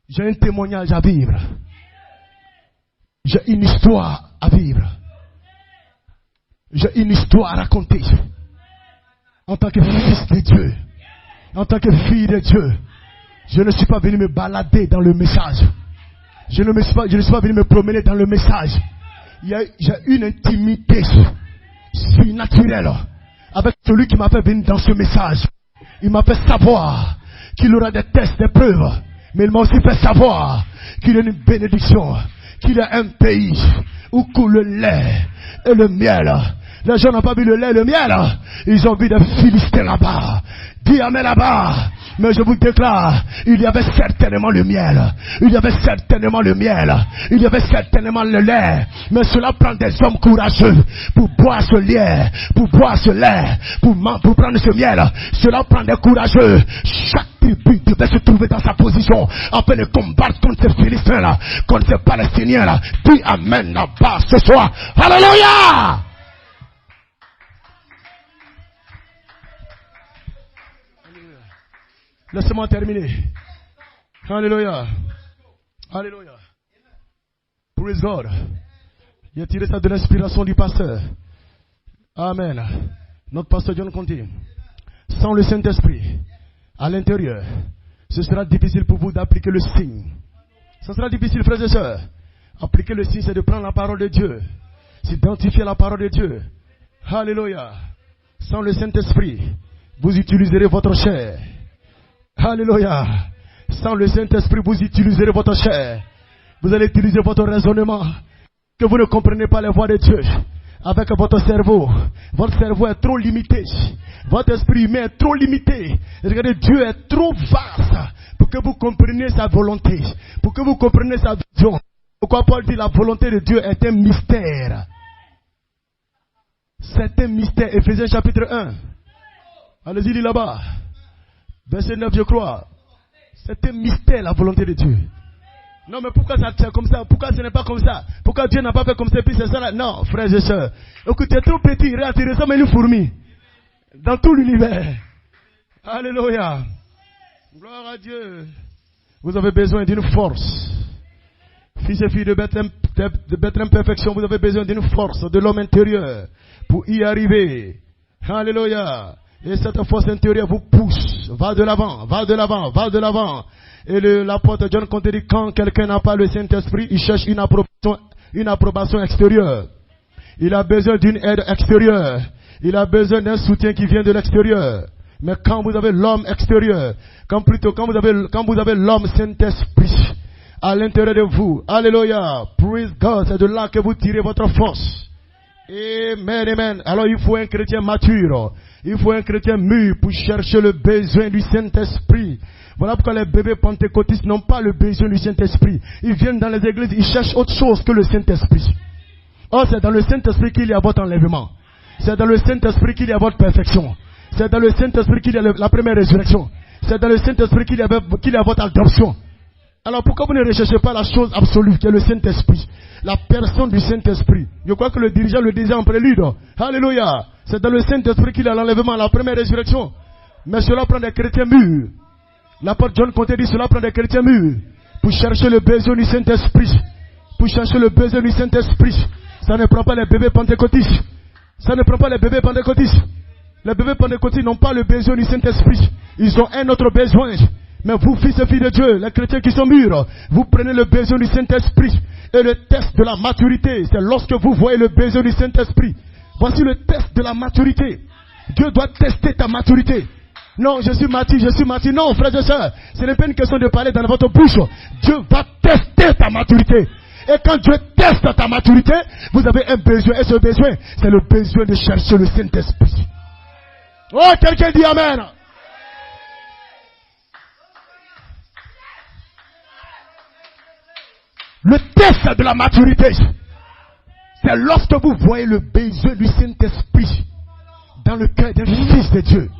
Speaker 1: J'ai un témoignage à vivre. J'ai une histoire à vivre. J'ai une histoire à raconter. En tant que fils de Dieu, en tant que fille de Dieu, je ne suis pas venu me balader dans le message. Je ne suis pas venu me promener dans le message. J'ai une intimité surnaturelle avec celui qui m'a fait venir dans ce message. Il m'a fait savoir qu'il aura des tests, des preuves. Mais il m'a aussi fait savoir qu'il y a une bénédiction, qu'il y a un pays où coule le lait et le miel. Les gens n'ont pas vu le lait et le miel. Ils ont vu des Philistins là-bas. Dis amen là-bas. Mais je vous déclare, il y avait certainement le miel. Il y avait certainement le miel. Il y avait certainement le lait. Mais cela prend des hommes courageux pour boire ce lait, pour boire ce lait, pour prendre ce miel. Cela prend des courageux. Chaque tribu devait se trouver dans sa position afin de combattre contre ces Philistins-là, contre ces Palestiniens-là. Dis amen là-bas ce soir. Alléluia! Laissez-moi terminer. Alléluia. Alléluia. Praise God. J'ai tiré ça de l'inspiration du pasteur. Amen. Notre pasteur John Conti. Sans le Saint-Esprit à l'intérieur, ce sera difficile pour vous d'appliquer le signe. Ce sera difficile, frères et sœurs. Appliquer le signe, c'est de prendre la parole de Dieu. S'identifier à la parole de Dieu. Alléluia. Sans le Saint-Esprit, vous utiliserez votre chair. Alléluia. Sans le Saint-Esprit, vous utiliserez votre chair. Vous allez utiliser votre raisonnement. Que vous ne comprenez pas les voies de Dieu. Avec votre cerveau. Votre cerveau est trop limité. Votre esprit humain est trop limité. Regardez, Dieu est trop vaste pour que vous compreniez sa volonté. Pour que vous compreniez sa vision. Pourquoi Paul dit la volonté de Dieu est un mystère. C'est un mystère. Éphésiens chapitre 1. Allez-y, lis là-bas. Verset 9, je crois. C'est un mystère, la volonté de Dieu. Non, mais pourquoi ça tient comme ça? Pourquoi ce n'est pas comme ça? Pourquoi Dieu n'a pas fait comme ça? Puis c'est ça là? Non, frères et sœurs. Écoute, tu es trop petit, tu ressembles à une fourmi. Dans tout l'univers. Alléluia. Gloire à Dieu. Vous avez besoin d'une force. Fils et filles de Bethléem Perfection, vous avez besoin d'une force de l'homme intérieur pour y arriver. Alléluia. Et cette force intérieure vous pousse. Va de l'avant, va de l'avant, va de l'avant. Et l'apôtre John Conte dit, quand quelqu'un n'a pas le Saint-Esprit, il cherche une approbation extérieure. Il a besoin d'une aide extérieure. Il a besoin d'un soutien qui vient de l'extérieur. Mais quand vous avez l'homme extérieur, quand vous avez l'homme Saint-Esprit à l'intérieur de vous, alléluia, praise God, c'est de là que vous tirez votre force. Amen, amen. Alors il faut un chrétien mature. Il faut un chrétien mûr pour chercher le besoin du Saint-Esprit. Voilà pourquoi les bébés pentecôtistes n'ont pas le besoin du Saint-Esprit. Ils viennent dans les églises, ils cherchent autre chose que le Saint-Esprit. Oh, c'est dans le Saint-Esprit qu'il y a votre enlèvement. C'est dans le Saint-Esprit qu'il y a votre perfection. C'est dans le Saint-Esprit qu'il y a la première résurrection. C'est dans le Saint-Esprit qu'il y a votre adoption. Alors pourquoi vous ne recherchez pas la chose absolue qui est le Saint-Esprit? La personne du Saint-Esprit. Je crois que le dirigeant le disait en prélude. Alléluia. C'est dans le Saint-Esprit qu'il y a l'enlèvement, la première résurrection. Mais cela prend des chrétiens mûrs. L'apôtre John Conte dit cela prend des chrétiens mûrs. Pour chercher le besoin du Saint-Esprit. Pour chercher le besoin du Saint-Esprit. Ça ne prend pas les bébés pentecôtistes. Ça ne prend pas les bébés pentecôtistes. Les bébés pentecôtistes n'ont pas le besoin du Saint-Esprit. Ils ont un autre besoin. Mais vous, fils et filles de Dieu, les chrétiens qui sont mûrs, vous prenez le besoin du Saint-Esprit. Et le test de la maturité, c'est lorsque vous voyez le besoin du Saint-Esprit. Voici le test de la maturité. Dieu doit tester ta maturité. Non, je suis mature, je suis mature. Non, frères et sœurs, ce n'est pas une question de parler dans votre bouche. Dieu va tester ta maturité. Et quand Dieu teste ta maturité, vous avez un besoin. Et ce besoin, c'est le besoin de chercher le Saint-Esprit. Oh, quelqu'un dit Amen. Le test de la maturité, c'est lorsque vous voyez le besoin du Saint-Esprit dans le cœur d'un fils de Dieu.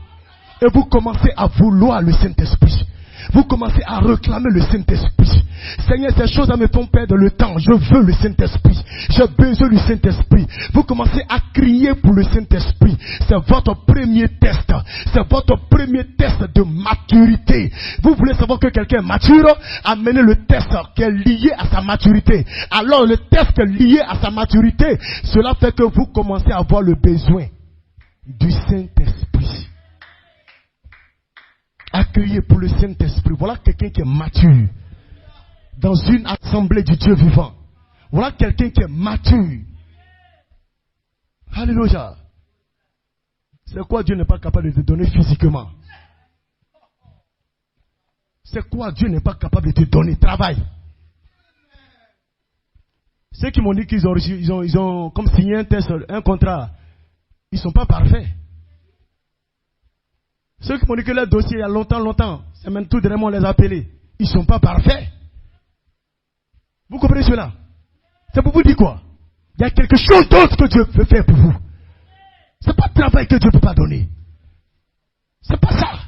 Speaker 1: Et vous commencez à vouloir le Saint-Esprit. Vous commencez à réclamer le Saint-Esprit. Seigneur, ces choses me font perdre le temps. Je veux le Saint-Esprit. J'ai besoin du Saint-Esprit. Vous commencez à crier pour le Saint-Esprit. C'est votre premier test. C'est votre premier test de maturité. Vous voulez savoir que quelqu'un est mature? Amenez le test qui est lié à sa maturité. Alors le test lié à sa maturité, cela fait que vous commencez à avoir le besoin du Saint-Esprit. À crier pour le Saint-Esprit. Voilà quelqu'un qui est mature dans une assemblée du Dieu vivant. Voilà quelqu'un qui est mature. Alléluia. C'est quoi Dieu n'est pas capable de te donner physiquement? C'est quoi Dieu n'est pas capable de te donner? Travail. Ceux qui m'ont dit qu'ils ont reçu, ils ont comme signé un test, un contrat, ils ne sont pas parfaits. Ceux qui m'ont dit que leur dossier il y a longtemps, c'est même tout vraiment les appeler. Ils ne sont pas parfaits. Vous comprenez cela? C'est pour vous dire quoi? Il y a quelque chose d'autre que Dieu peut faire pour vous. Ce n'est pas le travail que Dieu ne peut pas donner. Ce n'est pas ça.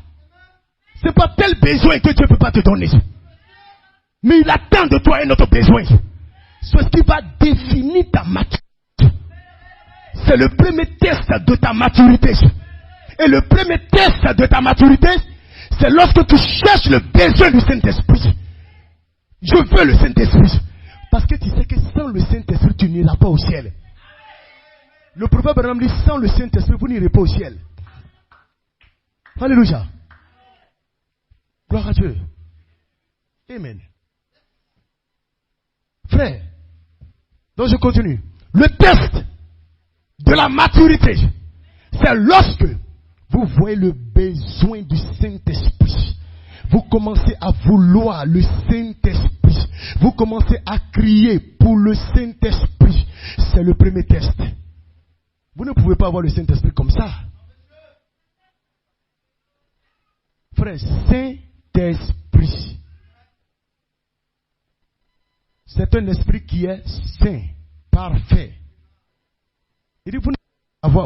Speaker 1: Ce n'est pas tel besoin que Dieu ne peut pas te donner. Mais il attend de toi un autre besoin. C'est ce qui va définir ta maturité. C'est le premier test de ta maturité. Et le premier test de ta maturité, c'est lorsque tu cherches le besoin du Saint-Esprit. Je veux le Saint-Esprit. Parce que tu sais que sans le Saint-Esprit, tu n'iras pas au ciel. Le prophète Branham dit, sans le Saint-Esprit, vous n'irez pas au ciel. Alléluia. Gloire à Dieu. Amen. Frère, donc je continue. Le test de la maturité, c'est lorsque vous voyez le besoin du Saint-Esprit. Vous commencez à vouloir le Saint-Esprit. Vous commencez à crier pour le Saint-Esprit. C'est le premier test. Vous ne pouvez pas avoir le Saint-Esprit comme ça. Frère, Saint-Esprit. C'est un esprit qui est saint, parfait. Il dit, vous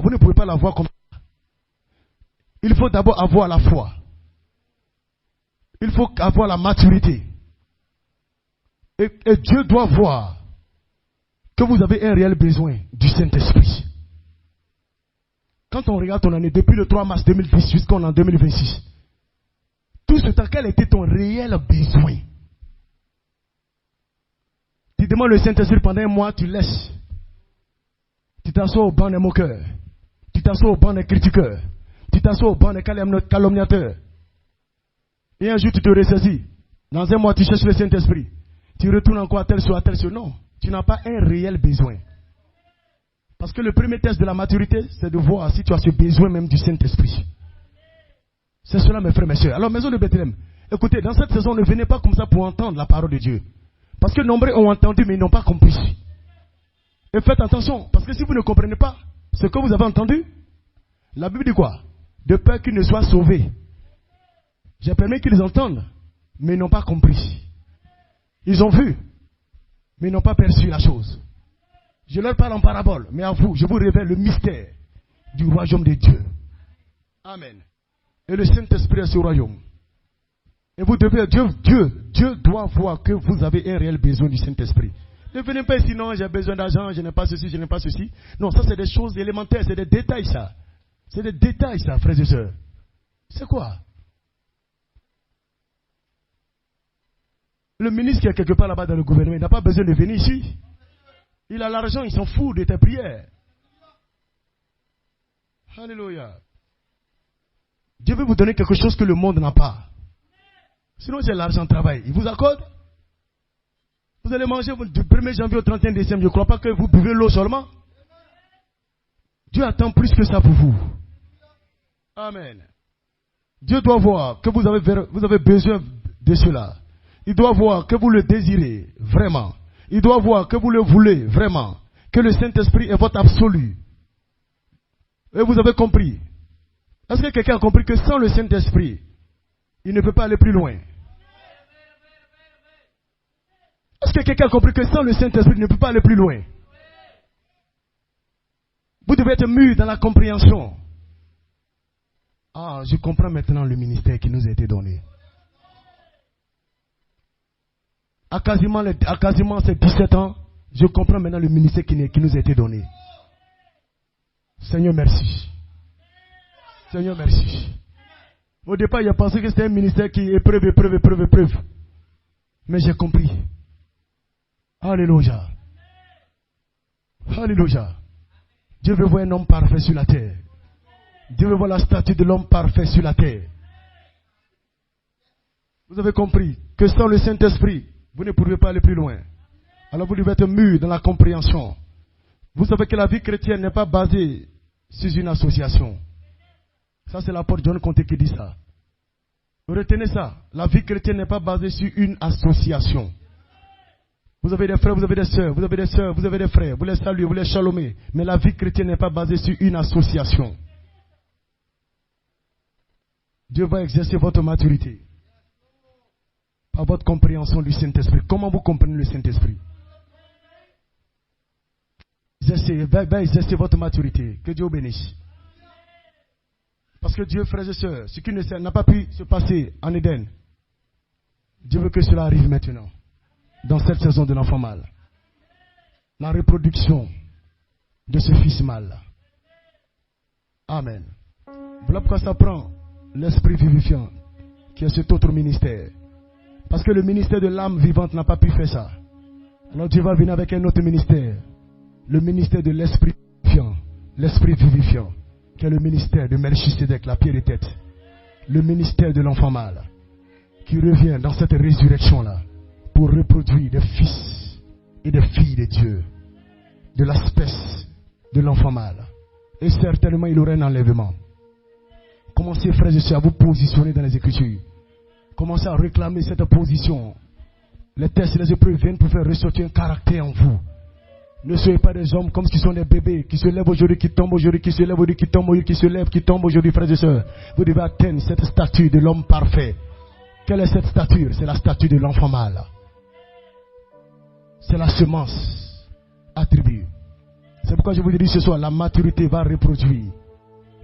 Speaker 1: ne pouvez pas l'avoir comme ça. Il faut d'abord avoir la foi. Il faut avoir la maturité. Et Dieu doit voir que vous avez un réel besoin du Saint-Esprit. Quand on regarde ton année, depuis le 3 mars 2010 jusqu'en 2026, tout ce temps, quel était ton réel besoin? Tu demandes le Saint-Esprit pendant un mois, tu laisses. Tu t'assois au banc des moqueurs. Tu t'assois au banc des critiqueurs. Tu t'assois au banc des calomniateurs. Et un jour, tu te ressaisis. Dans un mois, tu cherches le Saint-Esprit. Tu retournes encore à tel sur. Non, tu n'as pas un réel besoin. Parce que le premier test de la maturité, c'est de voir si tu as ce besoin même du Saint-Esprit. C'est cela, mes frères, mes soeurs. Alors, maison de Bethléem, écoutez, dans cette saison, ne venez pas comme ça pour entendre la parole de Dieu. Parce que nombreux ont entendu, mais ils n'ont pas compris. Et faites attention, parce que si vous ne comprenez pas ce que vous avez entendu, la Bible dit quoi? De peur qu'ils ne soient sauvés. J'ai permis qu'ils entendent, mais ils n'ont pas compris. Ils ont vu, mais ils n'ont pas perçu la chose. Je leur parle en parabole, mais à vous, je vous révèle le mystère du royaume de Dieu. Amen. Et le Saint-Esprit est ce royaume. Et vous devez, Dieu doit voir que vous avez un réel besoin du Saint-Esprit. Ne venez pas ici, non, j'ai besoin d'argent, je n'ai pas ceci, je n'ai pas ceci. Non, ça c'est des choses élémentaires, c'est des détails ça. C'est des détails ça, frères et sœurs. C'est quoi? Le ministre qui est quelque part là-bas dans le gouvernement, il n'a pas besoin de venir ici. Il a l'argent, il s'en fout de tes prières. Alléluia. Dieu veut vous donner quelque chose que le monde n'a pas. Sinon, c'est l'argent travail. Il vous accorde. Vous allez manger du 1er janvier au 31 décembre. Je ne crois pas que vous buvez l'eau seulement. Dieu attend plus que ça pour vous. Amen. Dieu doit voir que vous avez besoin de cela. Il doit voir que vous le désirez vraiment. Il doit voir que vous le voulez vraiment. Que le Saint-Esprit est votre absolu. Et vous avez compris. Est-ce que quelqu'un a compris que sans le Saint-Esprit, il ne peut pas aller plus loin? Est-ce que quelqu'un a compris que sans le Saint-Esprit, il ne peut pas aller plus loin? Vous devez être mûr dans la compréhension. Ah, je comprends maintenant le ministère qui nous a été donné. À quasiment ces 17 ans, je comprends maintenant le ministère qui nous a été donné. Seigneur, merci. Seigneur, merci. Au départ, il a pensé que c'était un ministère qui épreuve. Mais j'ai compris. Alléluia. Alléluia. Dieu veut voir un homme parfait sur la terre. Dieu veut voir la statue de l'homme parfait sur la terre. Vous avez compris que sans le Saint-Esprit, vous ne pourrez pas aller plus loin. Alors vous devez être mûr dans la compréhension. Vous savez que la vie chrétienne n'est pas basée sur une association. Ça, c'est l'apôtre John Conté qui dit ça. Retenez ça. La vie chrétienne n'est pas basée sur une association. Vous avez des frères, vous avez des sœurs, vous avez des sœurs, vous avez des frères. Vous les saluez, vous les chalomez. Mais la vie chrétienne n'est pas basée sur une association. Dieu va exercer votre maturité par votre compréhension du Saint-Esprit. Comment vous comprenez le Saint-Esprit? Va exercer votre maturité. Que Dieu vous bénisse. Parce que Dieu, frères et sœurs, ce qui n'a pas pu se passer en Éden, Dieu veut que cela arrive maintenant, dans cette saison de l'enfant mâle. La reproduction de ce fils mâle. Amen. Voilà pourquoi ça prend l'esprit vivifiant, qui est cet autre ministère. Parce que le ministère de l'âme vivante n'a pas pu faire ça. Alors Dieu va venir avec un autre ministère. Le ministère de l'esprit vivifiant. L'esprit vivifiant. Qui est le ministère de Melchisedec, la pierre de tête. Le ministère de l'enfant mâle. Qui revient dans cette résurrection-là. Pour reproduire des fils et des filles de Dieu. De l'espèce de l'enfant mâle. Et certainement il aura un enlèvement. Commencez, frères et sœurs, à vous positionner dans les Écritures. Commencez à réclamer cette position. Les tests et les épreuves viennent pour faire ressortir un caractère en vous. Ne soyez pas des hommes comme si sont des bébés qui se lèvent aujourd'hui, qui tombent aujourd'hui, qui se lèvent aujourd'hui, qui tombent aujourd'hui, qui se lèvent, qui tombent aujourd'hui, frères et sœurs. Vous devez atteindre cette statue de l'homme parfait. Quelle est cette stature? C'est la statue de l'enfant mâle. C'est la semence attribuée. C'est pourquoi je vous dis ce soir, la maturité va reproduire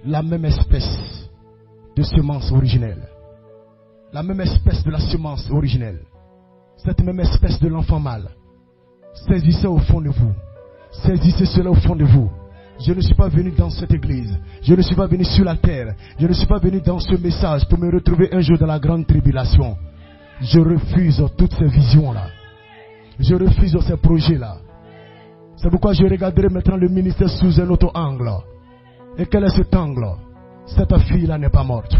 Speaker 1: la même espèce de semence originelle. La même espèce de la semence originelle. Cette même espèce de l'enfant mâle. Saisissez au fond de vous. Saisissez cela au fond de vous. Je ne suis pas venu dans cette église. Je ne suis pas venu sur la terre. Je ne suis pas venu dans ce message pour me retrouver un jour dans la grande tribulation. Je refuse toutes ces visions-là. Je refuse ces projets-là. C'est pourquoi je regarderai maintenant le ministère sous un autre angle. Et quel est cet angle? Cette fille-là n'est pas morte.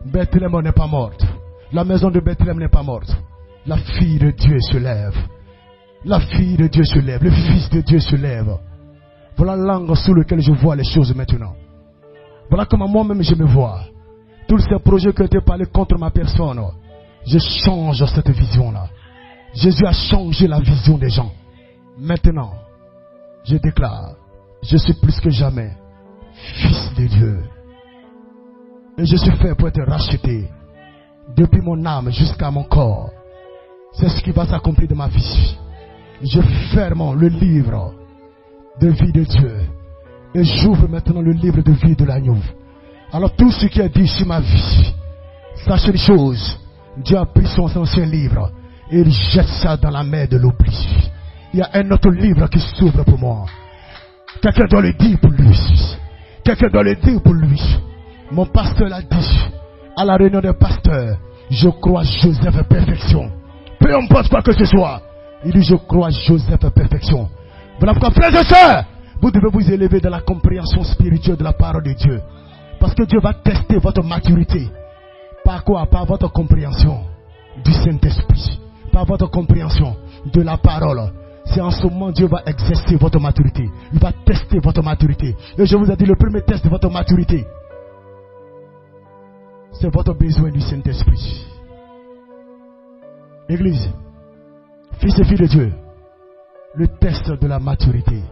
Speaker 1: Bethléem n'est pas morte. La maison de Bethléem n'est pas morte. La fille de Dieu se lève. La fille de Dieu se lève. Le fils de Dieu se lève. Voilà l'angle sous lequel je vois les choses maintenant. Voilà comment moi-même je me vois. Tous ces projets qui ont été parlés contre ma personne, je change cette vision-là. Jésus a changé la vision des gens. Maintenant, je déclare, je suis plus que jamais fils de Dieu. Et je suis fait pour être racheté. Depuis mon âme jusqu'à mon corps. C'est ce qui va s'accomplir de ma vie. Je ferme le livre de vie de Dieu. Et j'ouvre maintenant le livre de vie de l'agneau. Alors tout ce qui est dit sur ma vie, sachez les choses. Dieu a pris son ancien livre et il jette ça dans la mer de l'oubli. Il y a un autre livre qui s'ouvre pour moi. Quelqu'un doit le dire pour lui. Quelqu'un doit le dire pour lui. Mon pasteur l'a dit à la réunion des pasteurs. Je crois Joseph à perfection. Peu importe quoi que ce soit. Il dit je crois Joseph à perfection. Voilà pourquoi, frères et sœurs, vous devez vous élever dans la compréhension spirituelle de la parole de Dieu. Parce que Dieu va tester votre maturité. Par quoi? Par votre compréhension du Saint-Esprit. Par votre compréhension de la parole. C'est en ce moment Dieu va exercer votre maturité. Il va tester votre maturité. Et je vous ai dit, le premier test de votre maturité, c'est votre besoin du Saint-Esprit. Église, fils et filles de Dieu, le test de la maturité.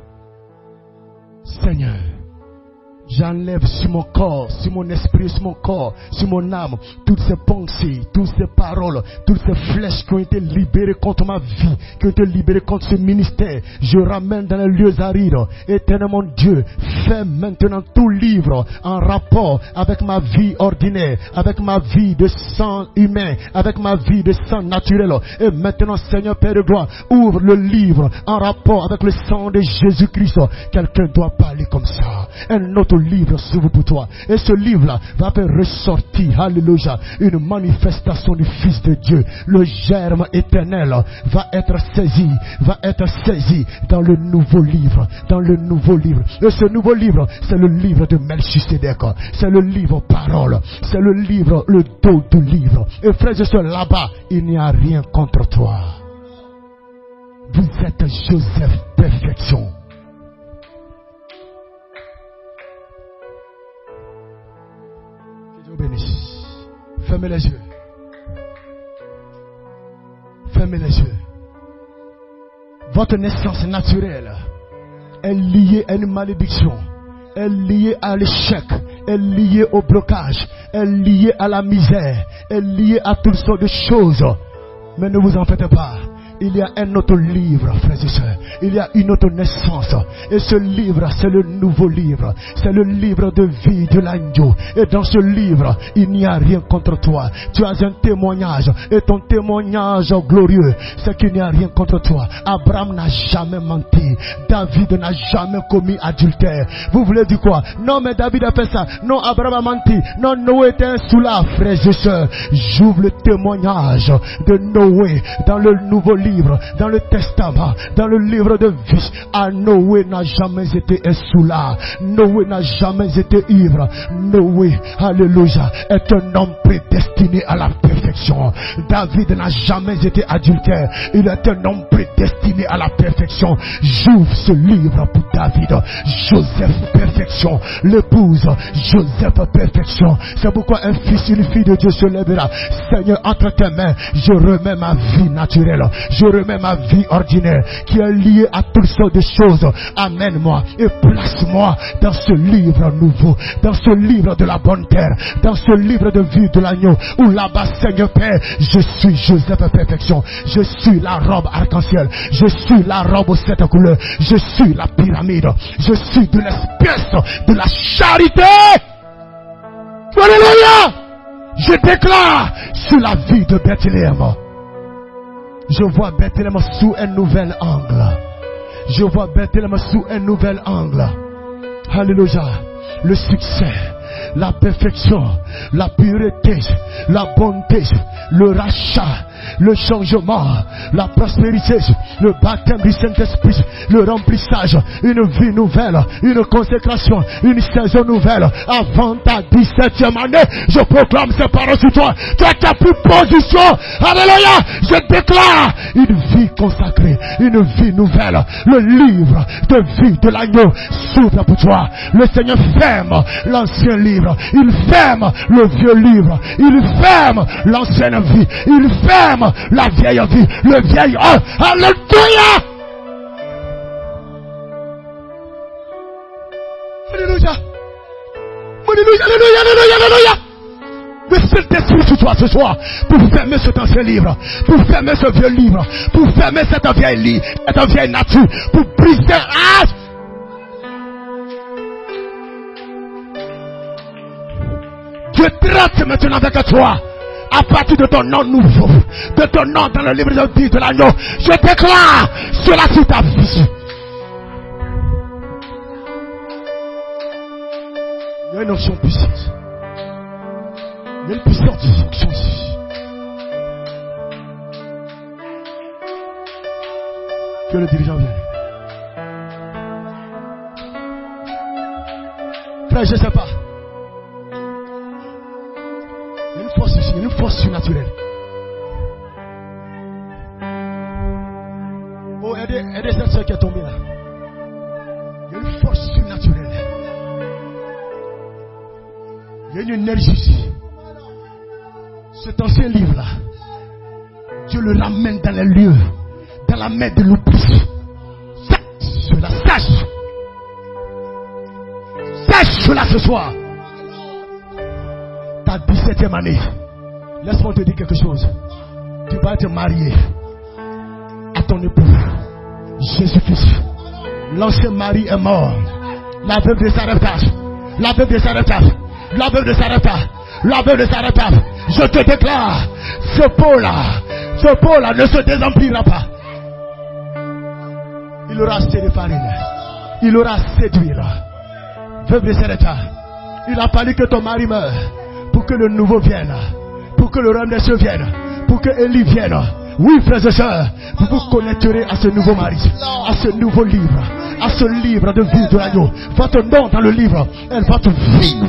Speaker 1: Seigneur, J'enlève sur mon corps, sur mon esprit, sur mon corps, sur mon âme, toutes ces pensées, toutes ces paroles, toutes ces flèches qui ont été libérées contre ma vie, qui ont été libérées contre ce ministère. Je ramène dans les lieux arides. Éternel mon Dieu, fais maintenant tout livre en rapport avec ma vie ordinaire, avec ma vie de sang humain, avec ma vie de sang naturel. Et maintenant, Seigneur Père de gloire, ouvre le livre en rapport avec le sang de Jésus-Christ. Quelqu'un doit parler comme ça. Un autre livre s'ouvre pour toi. Et ce livre-là va faire ressortir, alléluia, une manifestation du Fils de Dieu. Le germe éternel va être saisi dans le nouveau livre. Dans le nouveau livre. Et ce nouveau livre, c'est le livre de Melchisedec. C'est le livre parole. C'est le livre, le dos du livre. Et frères et sœurs, là-bas, il n'y a rien contre toi. Vous êtes Joseph perfection. Bénisse. Fermez les yeux. Fermez les yeux. Votre naissance naturelle est liée à une malédiction, est liée à l'échec, est liée au blocage, est liée à la misère, est liée à toutes sortes de choses. Mais ne vous en faites pas. Il y a un autre livre, frères et sœurs. Il y a une autre naissance. Et ce livre, c'est le nouveau livre. C'est le livre de vie de l'agneau. Et dans ce livre, il n'y a rien contre toi. Tu as un témoignage. Et ton témoignage glorieux, c'est qu'il n'y a rien contre toi. Abraham n'a jamais menti. David n'a jamais commis adultère. Vous voulez dire quoi? Non, mais David a fait ça. Non, Abraham a menti. Non, Noé était un soulard, frères et sœurs. J'ouvre le témoignage de Noé dans le nouveau livre. Dans le testament, dans le livre de vie. Noé n'a jamais été un soulard. Noé n'a jamais été ivre. Noé, alléluia, est un homme prédestiné à la perfection. David n'a jamais été adultère. Il est un homme prédestiné à la perfection. J'ouvre ce livre pour David. Joseph perfection. L'épouse Joseph perfection. C'est pourquoi un fils, une fille de Dieu se lèvera. Seigneur, entre tes mains, je remets ma vie naturelle. Je remets ma vie ordinaire qui est liée à toutes sortes de choses. Amène-moi et place-moi dans ce livre nouveau, dans ce livre de la bonne terre, dans ce livre de vie de l'agneau, où là-bas, Seigneur Père, je suis Joseph perfection. Je suis la robe arc-en-ciel. Je suis la robe aux 7 couleurs. Je suis la pyramide. Je suis de l'espèce de la charité. Alléluia! Je déclare sur la vie de Bethléem. Je vois Bethléem sous un nouvel angle. Je vois Bethléem sous un nouvel angle. Alléluia. Le succès, la perfection, la pureté, la bonté, le rachat, le changement, la prospérité, le baptême du Saint-Esprit, le remplissage, une vie nouvelle, une consécration, une saison nouvelle. Avant ta 17e année, je proclame ces paroles sur toi. Tu as ta plus position. Alléluia. Je déclare une vie consacrée, une vie nouvelle. Le livre de vie de l'agneau s'ouvre pour toi. Le Seigneur ferme l'ancien livre. Il ferme le vieux livre. Il ferme l'ancienne vie. Il ferme la vieille vie, le vieil homme. Alléluia. Alléluia. Alléluia, alléluia, alléluia, alléluia. Le Saint-Esprit sur toi ce soir pour fermer cet ancien livre, pour fermer ce vieux livre, pour fermer cette vieille nature, pour briser l'âge. Dieu traite maintenant avec toi. À partir de ton nom nouveau, de ton nom dans le livre de vie de l'agneau, je déclare cela sur ta vie. Il y a une option puissante. Il y a une puissante fonction ici. Que le dirigeant vienne. Frère, je ne sais pas. Il y a une force ici, une force surnaturelle. Oh, aidez cette soeur qui est tombée là. Il y a une force surnaturelle. Il y a une énergie ici. Cet ancien livre là, Dieu le ramène dans les lieux, dans la main de l'oubli. Sache cela, sache. Sache cela. là ce soir. Ta 17e année. Laisse-moi te dire quelque chose. Tu vas te marier à ton époux, Jésus-Christ. L'ancien mari est mort. La veuve de Sarepta. La veuve de Sarepta. La veuve de Sarepta. La veuve de Sarepta. Je te déclare, ce pot-là ne se désemplira pas. Il aura assez de farine. Il aura assez d'huile. Veuve de Sarepta. Il a fallu que ton mari meure pour que le nouveau vienne. Pour que le royaume des cieux vienne. Pour que Élie vienne. Oui, frères et sœurs, vous vous connecterez à ce nouveau mari, à ce nouveau livre, à ce livre de vie de l'agneau. Votre nom dans le livre, elle va te vivre.